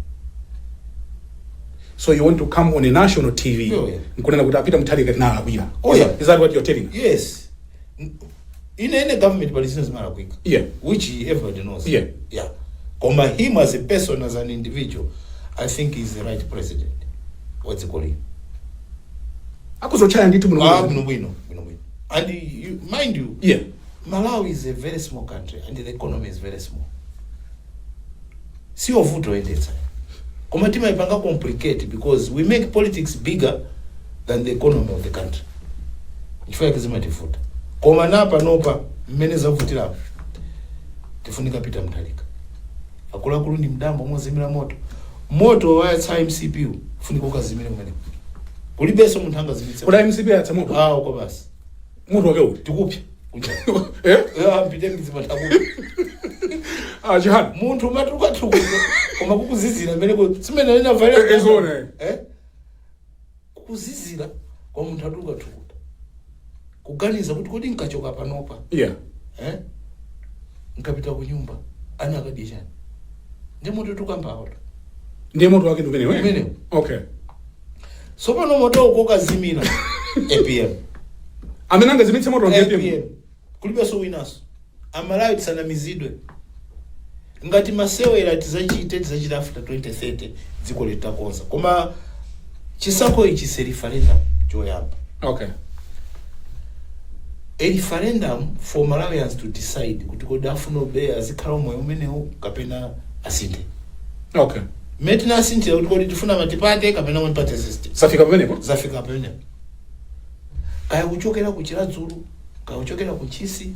S1: So you want to come on a national TV?
S2: Oh, yeah.
S1: Nkunena kuti apita Mutharika nalakwira.
S2: Oh, yeah.
S1: Is that what you're telling us?
S2: Yes. In any government, but it's not malakwika.
S1: Yeah.
S2: Which everybody knows.
S1: Yeah.
S2: Yeah. Koma him as a person, as an individual, I think he's the right president. What's it called?
S1: Akuzochaya nditu
S2: Bwino. And you, mind you,
S1: yeah,
S2: Malawi is a very small country and the economy is very small. See of vote endetsa. Komatima ipanga complicate because we make politics bigger than the economy of the country. Chifukwa kizima tifuta. Koma napa nopa mmene zavutira. Tifunika Peter Mutharika. Akula ndi mdambo mwazimira moto. Moto wa MCPU funika ukazimira mmene. Kulibeso munthu angazimitsa.
S1: Kula MCPU atsa moto.
S2: Uko basi.
S1: Munthu wake uti
S2: tikupya kunja. Mpite ngizimatabu.
S1: Jihad.
S2: Munthu matuka koma kukuzizira mbele ko simene ina vale
S1: ezone.
S2: Kukuzizira kwa munthu atuka tukuta. Kuganiza kuti kodi nkachoka panopa.
S1: Yeah.
S2: Nkapita ku nyumba ana akadishana. Ndi munthu tukamba awo.
S1: Ndi munthu wake ndumene.
S2: Mene.
S1: Okay.
S2: So pano moto ukokazimira APM.
S1: Amenanga zimitse moto APM.
S2: Kulibeso winaso. Amalawi tisanamizidwe. Ngati masewera tizacita after 2030 dziko litakonza. Koma chisako ichi se referendum choyamba.
S1: Okay.
S2: a referendum for Malawians to decide kuti kodi afuna obey azikhala moyo umenewu kapena asinthe.
S1: Okay.
S2: Metina asinthe kuti kodi tifuna matipate kapena one party system.
S1: Zafika pamenepo?
S2: Zafika pamenepo. Kaya kuchokera ku Chiradzulu, kaya kuchokera ku Chisi,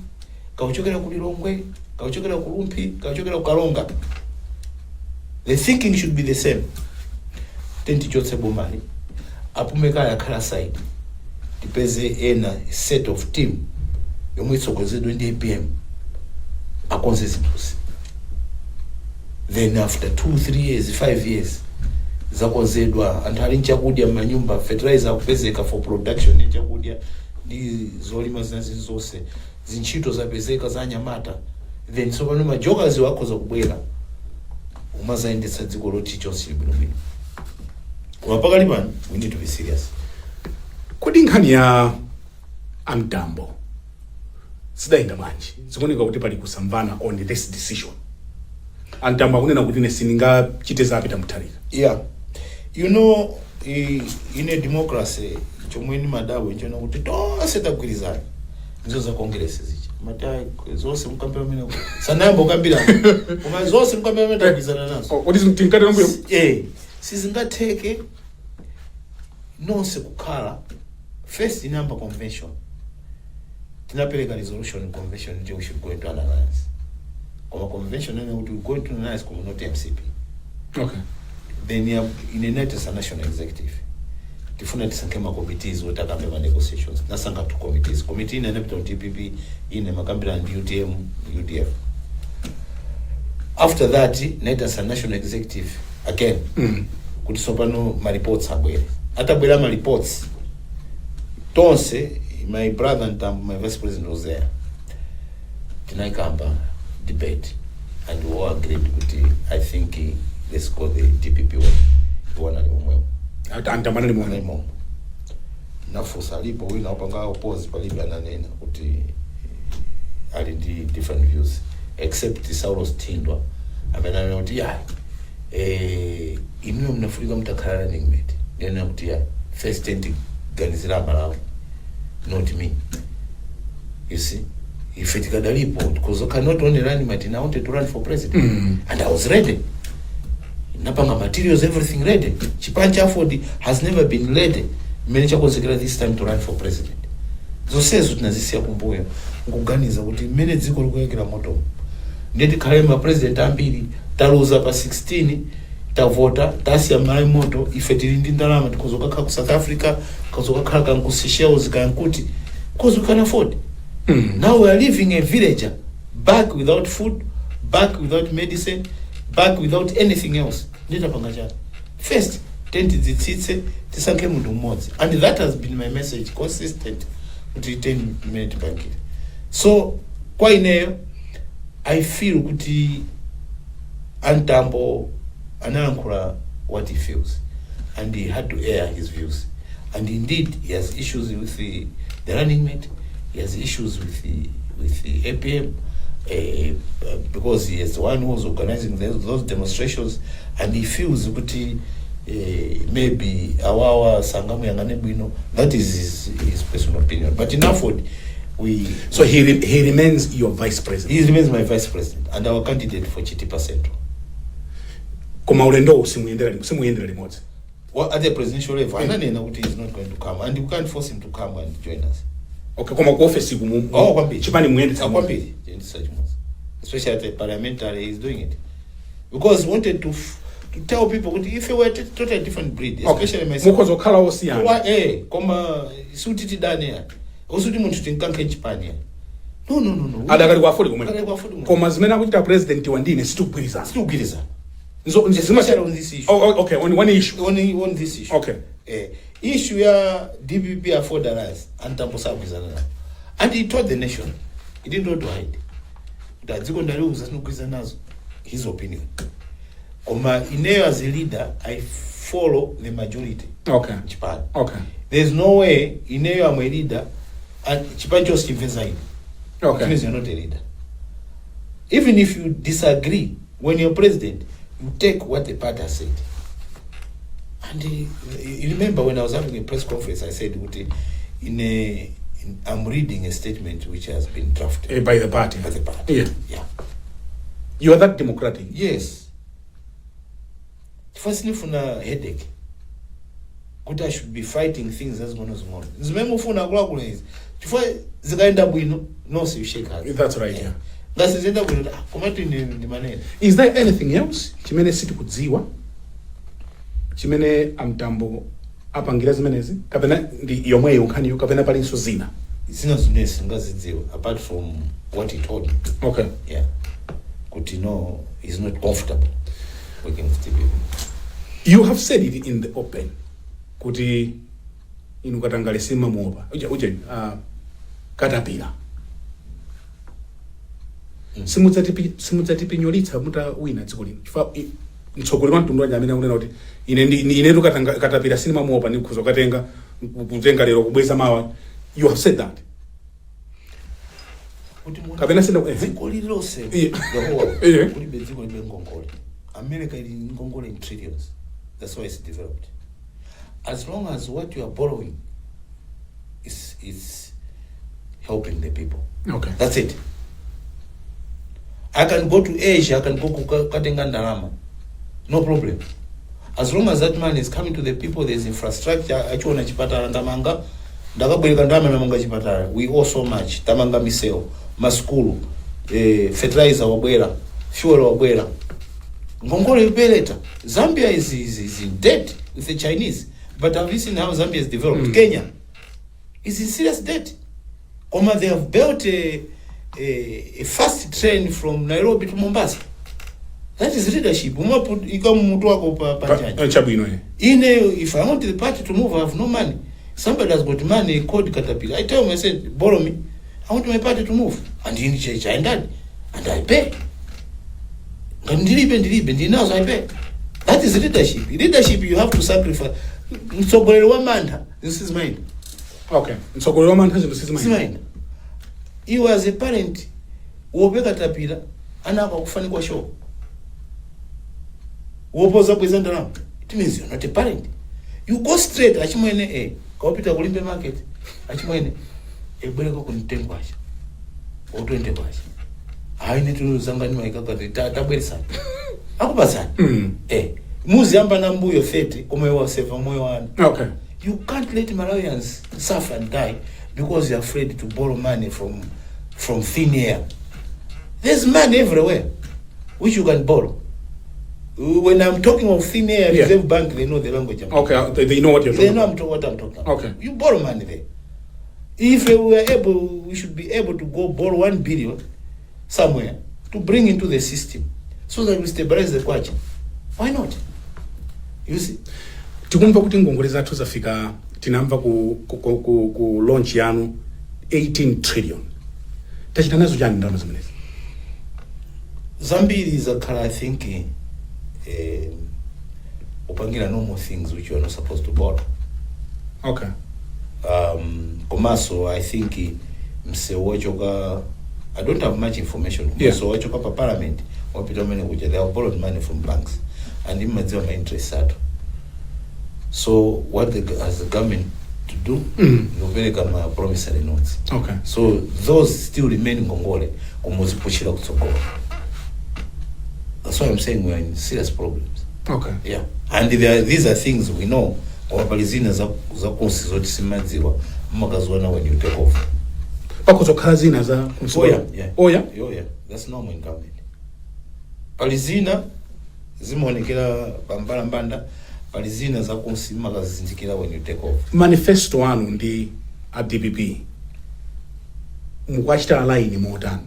S2: kaya kuchokera ku Lilongwe, kaya kuchokera ku Lumpi, kaya kuchokera ku Kalonga. The thinking should be the same. Tenti chotse bomali. Apumeka yakhala side. Tipeze ena set of team yomwe itsogozedwe ndi APM akonze zinthuzi. Then after 2-3 years 5 years zakonzedwa anthu ali nchakudya m'manyumba, fertilizer akupezeka for production ndi chakudya ndi zolima zonse, zintchito zapezeka za anyamata, then tsopano majokazi wakhoza kubwera umazayendetsa dziko loti chonse libwinobwino. Koma pakali pano we need to be serious.
S1: Kodi nkhani ya amtambo sidayenda bwanji? Zikuoneka kuti pali kusamvana on this decision. Amtambo akunena kuti sindingachite zapita muthalika.
S2: Yeah. You know, in a democracy, chomwe ni madawu nchona kuti tonse tagwirizana. Nzo za congress zichi. Matai zonse mukambira mena. Sanambo kambira. Koma zonse mukambira mena tagwirizana nazo.
S1: What is mtinkati nomwe?
S2: Sizingatheke nonse kukhala first number convention. Tinapeleka resolution convention nje we should go into an alliance. Koma convention nene we go into an alliance koma not MCP.
S1: Okay.
S2: Then in a net national executive. Tifuna tisankema committees wotakambe ma negotiations. Nasanga two committees. Committee ina nepita TPP ine makambira and UTM, UDF. After that, net national executive again. Kuti sopano ma reports abwere. Atabwera ma reports. Tonse, my brother and my vice president was there. Tinaikamba debate and we all agreed kuti I think let's call the DPP one and one.
S1: Antamana ni mwana.
S2: Nafusa lipo wina opanga oppose palibe ananena kuti ali di different views except Saulos Tindwa amenana kuti inyo mnafurika mtakhala running mate nena kuti first tent ganizira Malawi not me. You see, if it got a report, because I cannot only run mate, I wanted to run for president, and I was ready. Napanga materials, everything ready. Chipancha Ford has never been ready. Manager consider this time to run for president. So says tunazisia kumbuyo nguganiza kuti mene dziko likuwekera moto. Ndeti khalema president ambiri taluza pa 16 tavota tasiya mali moto ifetiri ndi ndalama tikozoka ku South Africa kozoka khala kan ku Seychelles kankuti because we can afford. Now we are living a villager back without food, back without medicine, back without anything else. Ndita pangacha first tenti dzitsitse tisanke mundu mmodzi, and that has been my message consistent kuti 10 minute banking. So kwa ineyo I feel kuti Antambo analankhula what he feels, and he had to air his views, and indeed he has issues with the running mate, he has issues with the APM because he is the one who was organizing those demonstrations, and he feels kuti maybe awawa sangamu yangane bwino. That is his personal opinion, but in Afford
S1: so he remains your vice president.
S2: He remains my vice president and our candidate for Chitipa Central.
S1: Koma ulendo simuyendera limodzi.
S2: Well, at the presidential level, ananena kuti is not going to come, and you can't force him to come and join us.
S1: Okay, koma ku office
S2: kwambiri.
S1: Chipani muyendetsa
S2: kwambiri. Especially at the parliamentary, he's doing it because he wanted to tell people if you were totally different breed, especially myself.
S1: Mukozo khala osiyana.
S2: Koma suti dane osuti muntu tinkanke Chipani. No.
S1: Adakali kwa Afford kumene. Koma zimene akuchita president wandine situkugwirizana.
S2: So on this issue.
S1: Okay, on one issue.
S2: On this issue.
S1: Okay.
S2: Issue ya DPP afford alliance and Tamposabizana. And he told the nation. He didn't know to hide. That Zikondari his opinion. Ineyo as a leader, I follow the majority.
S1: Okay.
S2: In Japan.
S1: Okay.
S2: There's no way Ineyo I'm a leader and Japan just invested.
S1: Okay.
S2: It means you're not a leader. Even if you disagree, when you're president, you take what the party has said. And you remember when I was having a press conference, I said, in I'm reading a statement which has been drafted
S1: by the party.
S2: By the party.
S1: Yeah.
S2: Yeah.
S1: You are that democratic?
S2: Yes. First nifuna headache. Kuti I should be fighting things as one as one. Zimene ufuna kula kulezi. Chifukwa zikaenda bwino, no you shake hands.
S1: That's right, yeah.
S2: Ngasi zenda bwino, komati ni manene.
S1: Is there anything else chimene sitikudziwa? Chimene amtambo apangira zimenezi? Kapena ndi yomweyo nkhaniyo kapena palinso zina?
S2: Zina zimene ngazidziwa apart from what he told me.
S1: Okay.
S2: Yeah. Kuti no, he's not comfortable working with the people.
S1: You have said it in the open. Kuti inu katangale sima muopa. Uje katapira. Simudzatipi nyolitsa muta wina dziko lino. Chifukwa mtsogoleri wa mtundu wanja amene akunena kuti ine katapira sinima muopa ndi kukhoza kutenga lero kubweza mawa. You have said that. Kapena sina
S2: dziko lililonse the whole world. Kuti dziko libe ngongole. America ili ngongole in trillions. That's why it's developed. As long as what you are borrowing is helping the people.
S1: Okay.
S2: That's it. I can go to Asia, I can go Katenga Ndarama. No problem. As long as that money is coming to the people, there's infrastructure. Achiona chipatara ndamanga. Ndakabweleka ndama namanga chipatara. We owe so much. Tamanga miseo, maskulu, fertilizer wabwera, fuel wabwera. Ngongole ibeleta. Zambia is in debt with the Chinese. But have you seen how Zambia is developed? Kenya is in serious debt. They have built a fast train from Nairobi to Mombasa. That is leadership. If I want the party to move, I have no money. Somebody has got money called Caterpillar. I tell him, I said, borrow me. I want my party to move. And he changed and I pay. And I pay. That is leadership. Leadership, you have to sacrifice. This is mine.
S1: Okay. This is
S2: mine. He was a parent. Uopeka tapira. Anaka kufani kwa show. Uopoza present now. It means you're not a parent. You go straight. Achimwene kaopita kulimbe market. Achimwene ebeleko kunitengwacha. Otwende kwacha. Haine tuluzangani maikakati tabweresana. Akupasana. Muzi amba na mbuyo 30 kumewa seva moyo wana.
S1: Okay.
S2: You can't let Malawians suffer and die because you're afraid to borrow money from thin air. There's money everywhere which you can borrow. When I'm talking of thin air, Reserve Bank, they know the language I'm talking about.
S1: They know what you're talking about.
S2: They know what I'm talking about.
S1: Okay.
S2: You borrow money there. If we should be able to go borrow 1 billion somewhere to bring into the system so that we stabilize the kwacha. Why not? You see?
S1: Tikumva kuti ngongole zathu zafika tinamva ku launch yanu 18 trillion. Tachita nazo chani ndalama zimenezi?
S2: Zambia is I think upangira normal things which you are not supposed to borrow.
S1: Okay.
S2: Komaso, I think I don't have much information. So wachoka pa parliament wapita mene kuja, they have borrowed money from banks and imadziwa my interest ato. So what as the government to do, you kama promissory notes.
S1: Okay.
S2: So those still remain ngongole kumuzipushira kutsogolo. That's why I'm saying we're in serious problems.
S1: Okay.
S2: Yeah. And these are things we know. Wapalizina za konsi zoti simadziwa makaziwana when you take off.
S1: Pakuzokhala zina za
S2: yeah.
S1: Oh yeah?
S2: Oh yeah. That's normal in government. Palizina zimaonekera pambala mbanda, palizina za konsi makazindikira when you take off.
S1: Manifesto wanu ndi DPP mukwachita line motani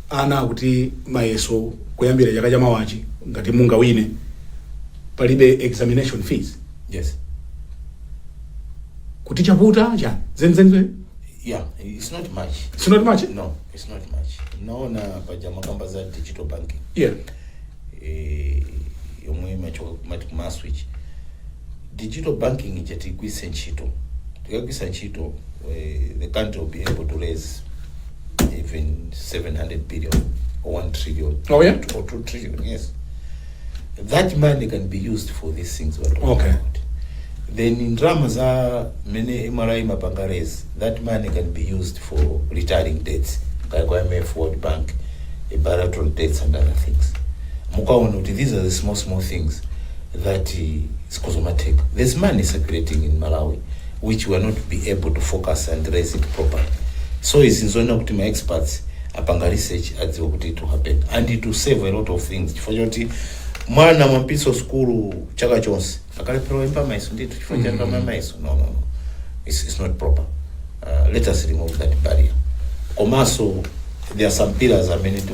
S1: ana kuti mayeso kuyambira chaka cha mawachi ngati mungawine palibe examination fees.
S2: Yes.
S1: Kuti chaputa cha zenzenze?
S2: Yeah, it's not much.
S1: It's not much?
S2: No, it's not much. Naona pajama kamba za digital banking.
S1: Yeah.
S2: Yomwe macho switch. Digital banking ichati kwisa nchito. Tukakwisa nchito, the country will be able to raise even 700 billion or 1 trillion.
S1: Oh yeah?
S2: Or 2 trillion, yes. That money can be used for these things we're talking about. then in dramas are many MRI mapangares, that money can be used for retiring debts, like IMF, World Bank, bilateral debts and other things. These are the small things that is cosmetic. There's money circulating in Malawi, which we are not be able to focus and raise it properly. So it's in zone of my experts, apanga research at the to happen, and it will save a lot of things. For your mwana mwampiso school chaka chonse akalepewa impa maiso nditu chifanya kama maiso no it's not proper. Let us remove that barrier. Komaso there are some pillars I mean to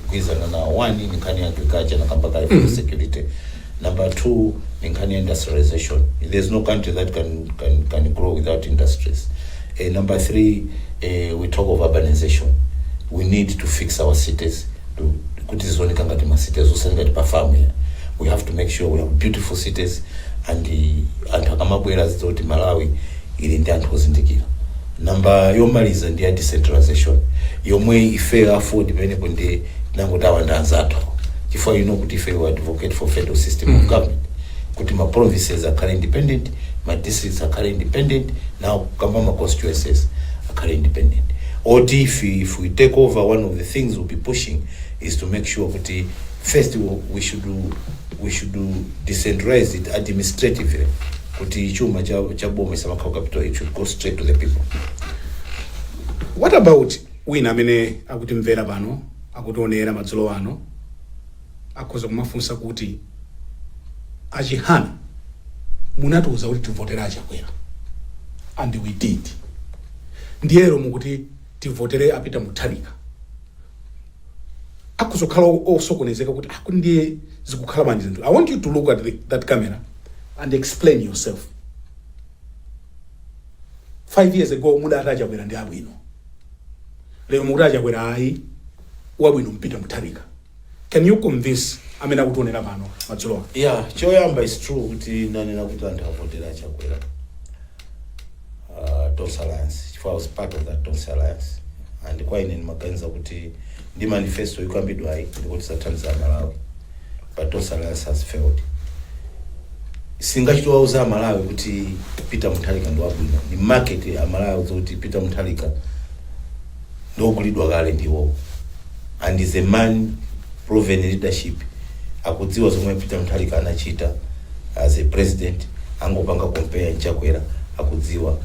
S2: kuizana na one in Nkhani agriculture na kampaka food security. Number 2 in Nkhani industrialization. There's no country that can grow without industries. Number 3 we talk of urbanization. We need to fix our cities to we have to make sure we have beautiful cities and akamabwera zoti Malawi ili ndi anthu ozindikira. Number yomaliza ndi decentralization yomwe ife afford imene kunde nangotawa ndanzathu chifukwa kuti ife we advocate for federal system of government kuti ma provinces are independent, my districts are independent, now kamba ma constituencies are independent. Or if we take over, one of the things we'll be pushing is to make sure that first we should do decentralize it administratively. Kuti chuma cha boma sama capital, it should go straight to the people.
S1: What about wina amene akutimvera pano akutionera madzulo ano akhoza kumafunsa kuti achihana munatiuza kuti tivotera achakwera and we did. Ndiyero mukuti tivotere apita muthalika akuzokhala osokonezeka kuti ndiye zikukhala banje zinthu. I want you to look at that camera and explain yourself. 5 years ago mudata achakwera ndi abwino, lero mukuti achakwera ayi wabwino mpita muthalika. Can you convince amene akutionera pano madzulo?
S2: Yeah, choyamba is true kuti nanena kuti anthu avotera achakwera Tonse Alliance. If I was part of that Tonse Alliance, and kwa ine makanza kuti ndi manifesto ikambidwa ai kuti sataniza Malawi, but Tonse Alliance has failed. Singachitwa uza Malawi kuti Peter Muthalika ndo abwino. Ni market ya Malawi kuti Peter Muthalika ndo kulidwa kale ndiwo, and is a man proven leadership. Akudziwa zomwe Peter Muthalika anachita as a president, angopanga compare nchakwera akudziwa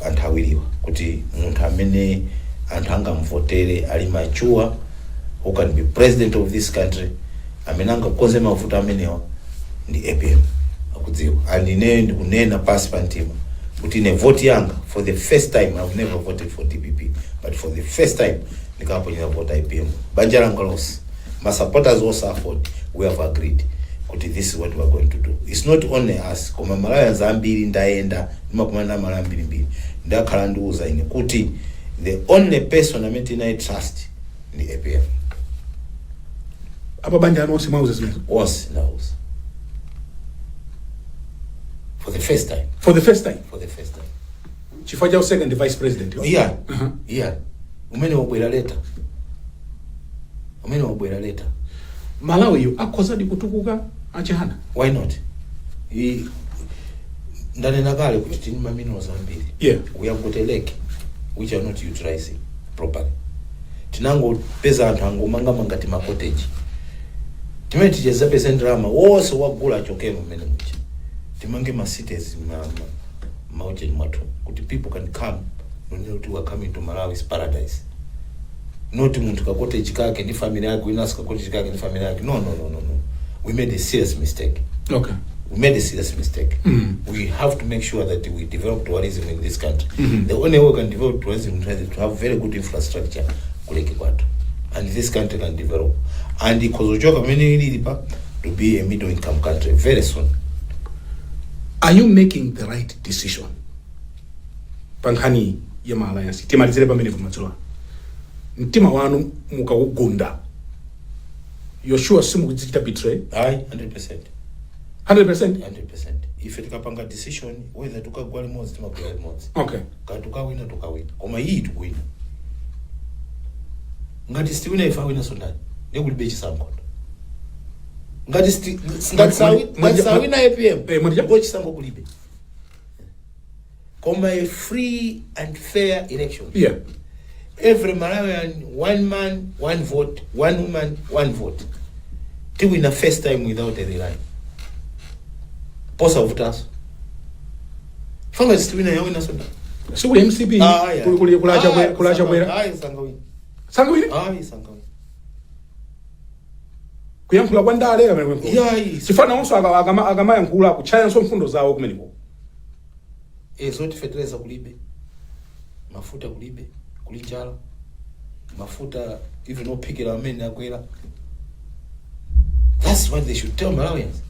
S2: anthawiriwa kuti munthu amene anthu angamvotere ali mature, who can be president of this country, amene angakonze mafuta amenewa ndi APM akudziwa. And ine ndikunena pasi pantima kuti ine vote yanga for the first time, I've never voted for DPP, but for the first time ndikaponyera vote APM. Banja langa lonse, my supporters also afford, we have agreed this is what we are going to do. It's not only us. Koma Malawians ambiri ndaenda ndimakumana Malawi mbiri ndakhala ndiuza ine kuti the only person I trust ni APM.
S1: Apa banja anonse mauza zimene
S2: was knows for the first time.
S1: Chifukwa cha second vice president.
S2: Yeah. Yeah. Umene wabwera later.
S1: Malawi yu akhoza kutukuka achihana.
S2: Why not? Ndanena kale kuti ni minerals ambiri.
S1: Yeah.
S2: We have got a lake which are not utilizing properly. Tinango peza anthu angomanga mangati ma cottage. Timene ticheza pesa ndrama wose wagula chokemo mene mucha. Timange ma cities mauche mwatu kuti people can come, no are coming to Malawi's paradise. Not muntu ka cottage kake ni family yake, inasa ka cottage kake ni family yake. No. We made a serious mistake.
S1: Okay.
S2: We made a serious mistake. We have to make sure that we develop tourism in this country. The only way we can develop tourism is to have very good infrastructure and this country can develop. And the Kozojoka to be a middle income country very soon.
S1: Are you making the right decision? Pankhani ya Alliance. Timalizire pamene pamatsola. Mtima wanu mukagunda. You're sure simu kuzichita betray?
S2: Aye, 100%.
S1: 100%?
S2: 100%. If it kapanga decision, whether tukagwali mozi, tumakugwali mozi.
S1: Okay.
S2: Tukawina. Koma hii tukuwina. Ngati stiwina ifa wina sondani. Nekuli bechi samkondo. Ngati sawina APM. Ngochi sambo kulibe. Koma a free and fair election.
S1: Yeah.
S2: Every Malawian, one man, one vote, one woman, one vote. Till we in the first time without a line. Posa voters. Fanga stiwina ya wina sonda.
S1: So we MCP kulacha kwera. Sangawini?
S2: Sangawini.
S1: Kuyankula kwandale kamene kwempo.
S2: Yeah.
S1: Sifana onso agama yankula kuchaya nso mfundo zawo kumeneko.
S2: Zoti fertilizer kulibe. Mafuta kulibe, kulichala. Mafuta even no pikira amene akwera. That's what they should tell Malawians.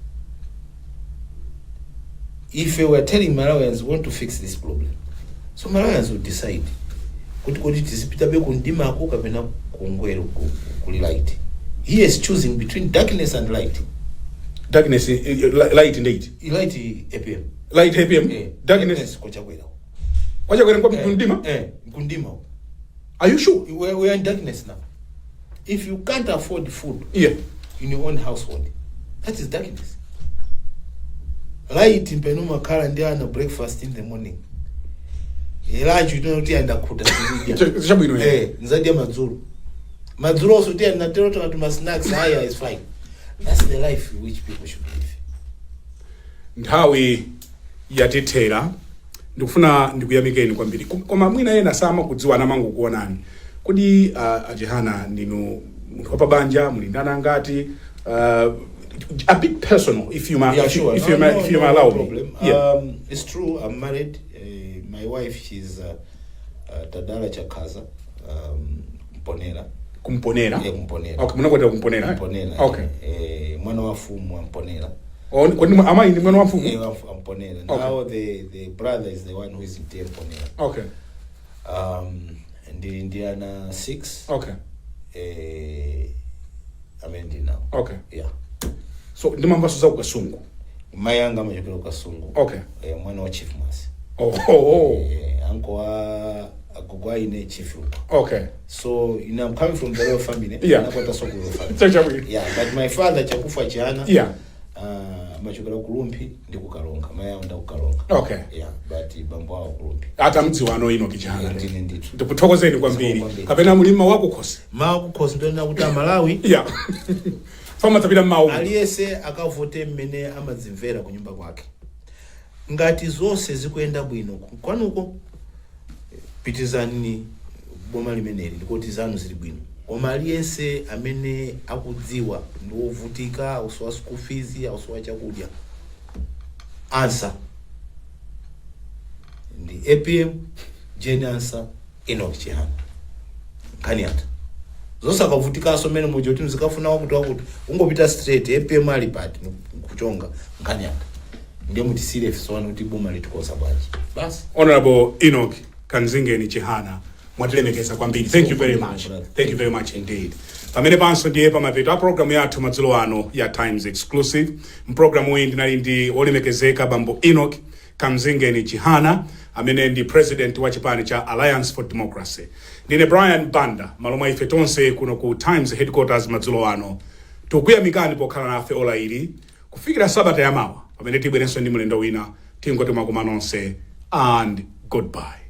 S2: If we were telling Malawians we want to fix this problem, so Malawians would decide. Kuti tisipita be kundima ako kapena kungwero kuli light. He is choosing between darkness and light.
S1: Darkness, light indeed.
S2: Light APM.
S1: Light APM. Darkness.
S2: Kochakwera.
S1: Kochakwera kwa kundima?
S2: Kundima.
S1: Are you sure?
S2: We are in darkness now. If you can't afford food,
S1: yeah,
S2: in your own household, that is darkness. Light in Penuma Kara and there breakfast in the morning. Lunch you don't know and kuta. Nzadia Mazuru. Mazuru also there na teroto to my snacks higher is fine. That's the life which people should live.
S1: Nthawi yatithera ndikufuna ndikuyamikeni kwambiri. Koma mwina yena sama kudziwa namangu kuonani. Kodi ajihana ndinu munthu wapabanja mulindana ngati a bit personal if you might allow me.
S2: Yeah. It's true, I'm married. My wife, she's Tadala Chakaza, Mponera.
S1: Kumponera?
S2: Yeah, Kumponera.
S1: Okay, munakwenda kumponera.
S2: Mponera.
S1: Okay.
S2: Mwana wa fumu Mponera.
S1: Oh, kwani ama ni mwana wa fumu?
S2: Yeah, Mponera. Now the brother is the one who is in Mponera.
S1: Okay.
S2: And the Indiana 6.
S1: Okay.
S2: I'm now.
S1: Okay.
S2: Yeah.
S1: So ndimamba soza kukasungu.
S2: Mayanga majokero kasungu.
S1: Okay.
S2: Mwana wa chief mas. Uncle agogwa ine chief.
S1: Okay.
S2: So I'm coming from the royal family.
S1: Yeah.
S2: Yeah, but my father chakufa chiana.
S1: Yeah.
S2: Machokera kulumpi ndi kukalonga. Mayanda kukalonga.
S1: Okay.
S2: Yeah, but bambo wao kulumpi.
S1: Ata mdziwano ino kijana.
S2: Ndithu.
S1: Ndikuthokozeni kwambiri. Kapena mulima wako khosi.
S2: Mawu khosi ndo nakuti Malawi.
S1: Yeah. Fama tapita mawu.
S2: Aliyese akavote mmene amadzimvera ku nyumba kwake. Ngati zonse zikuenda bwino kwanuko pitizani boma limeneli ndikoti zanu zili bwino. Koma aliyese amene akudziwa ndi ovutika auswa school fees auswa chakudya. Answer ndi APM Jane answer Enoch Chihana. Nkhani ata. Zosa kavutika so mene mojo kuti mzikafuna wakuti ungopita straight APM ali pati kuchonga Nkhani ata. Ndiye muti serious so kuti boma litikosa bwaji. Bas.
S1: Honorable Enoch Kanzingeni Chihana. Mwatilemekeza kwambiri. Thank you very much. Thank you very much indeed. Pamene panso ndiye pamapeto program yathu madzulo ano ya Times Exclusive. Mprogramu iyi ndinali ndi olemekezeka bambo Enoch Kanzingeni Chihana amene ndi president wa chipani cha Alliance for Democracy. Ndine Brian Banda malomwa ife tonse kuno ku Times headquarters madzulo ano. Tukuyamikani pokhala nafe ola ili kufikira sabata yamawa pamene tibwerenso ndi mulendo wina tingoti makoma nonse and goodbye.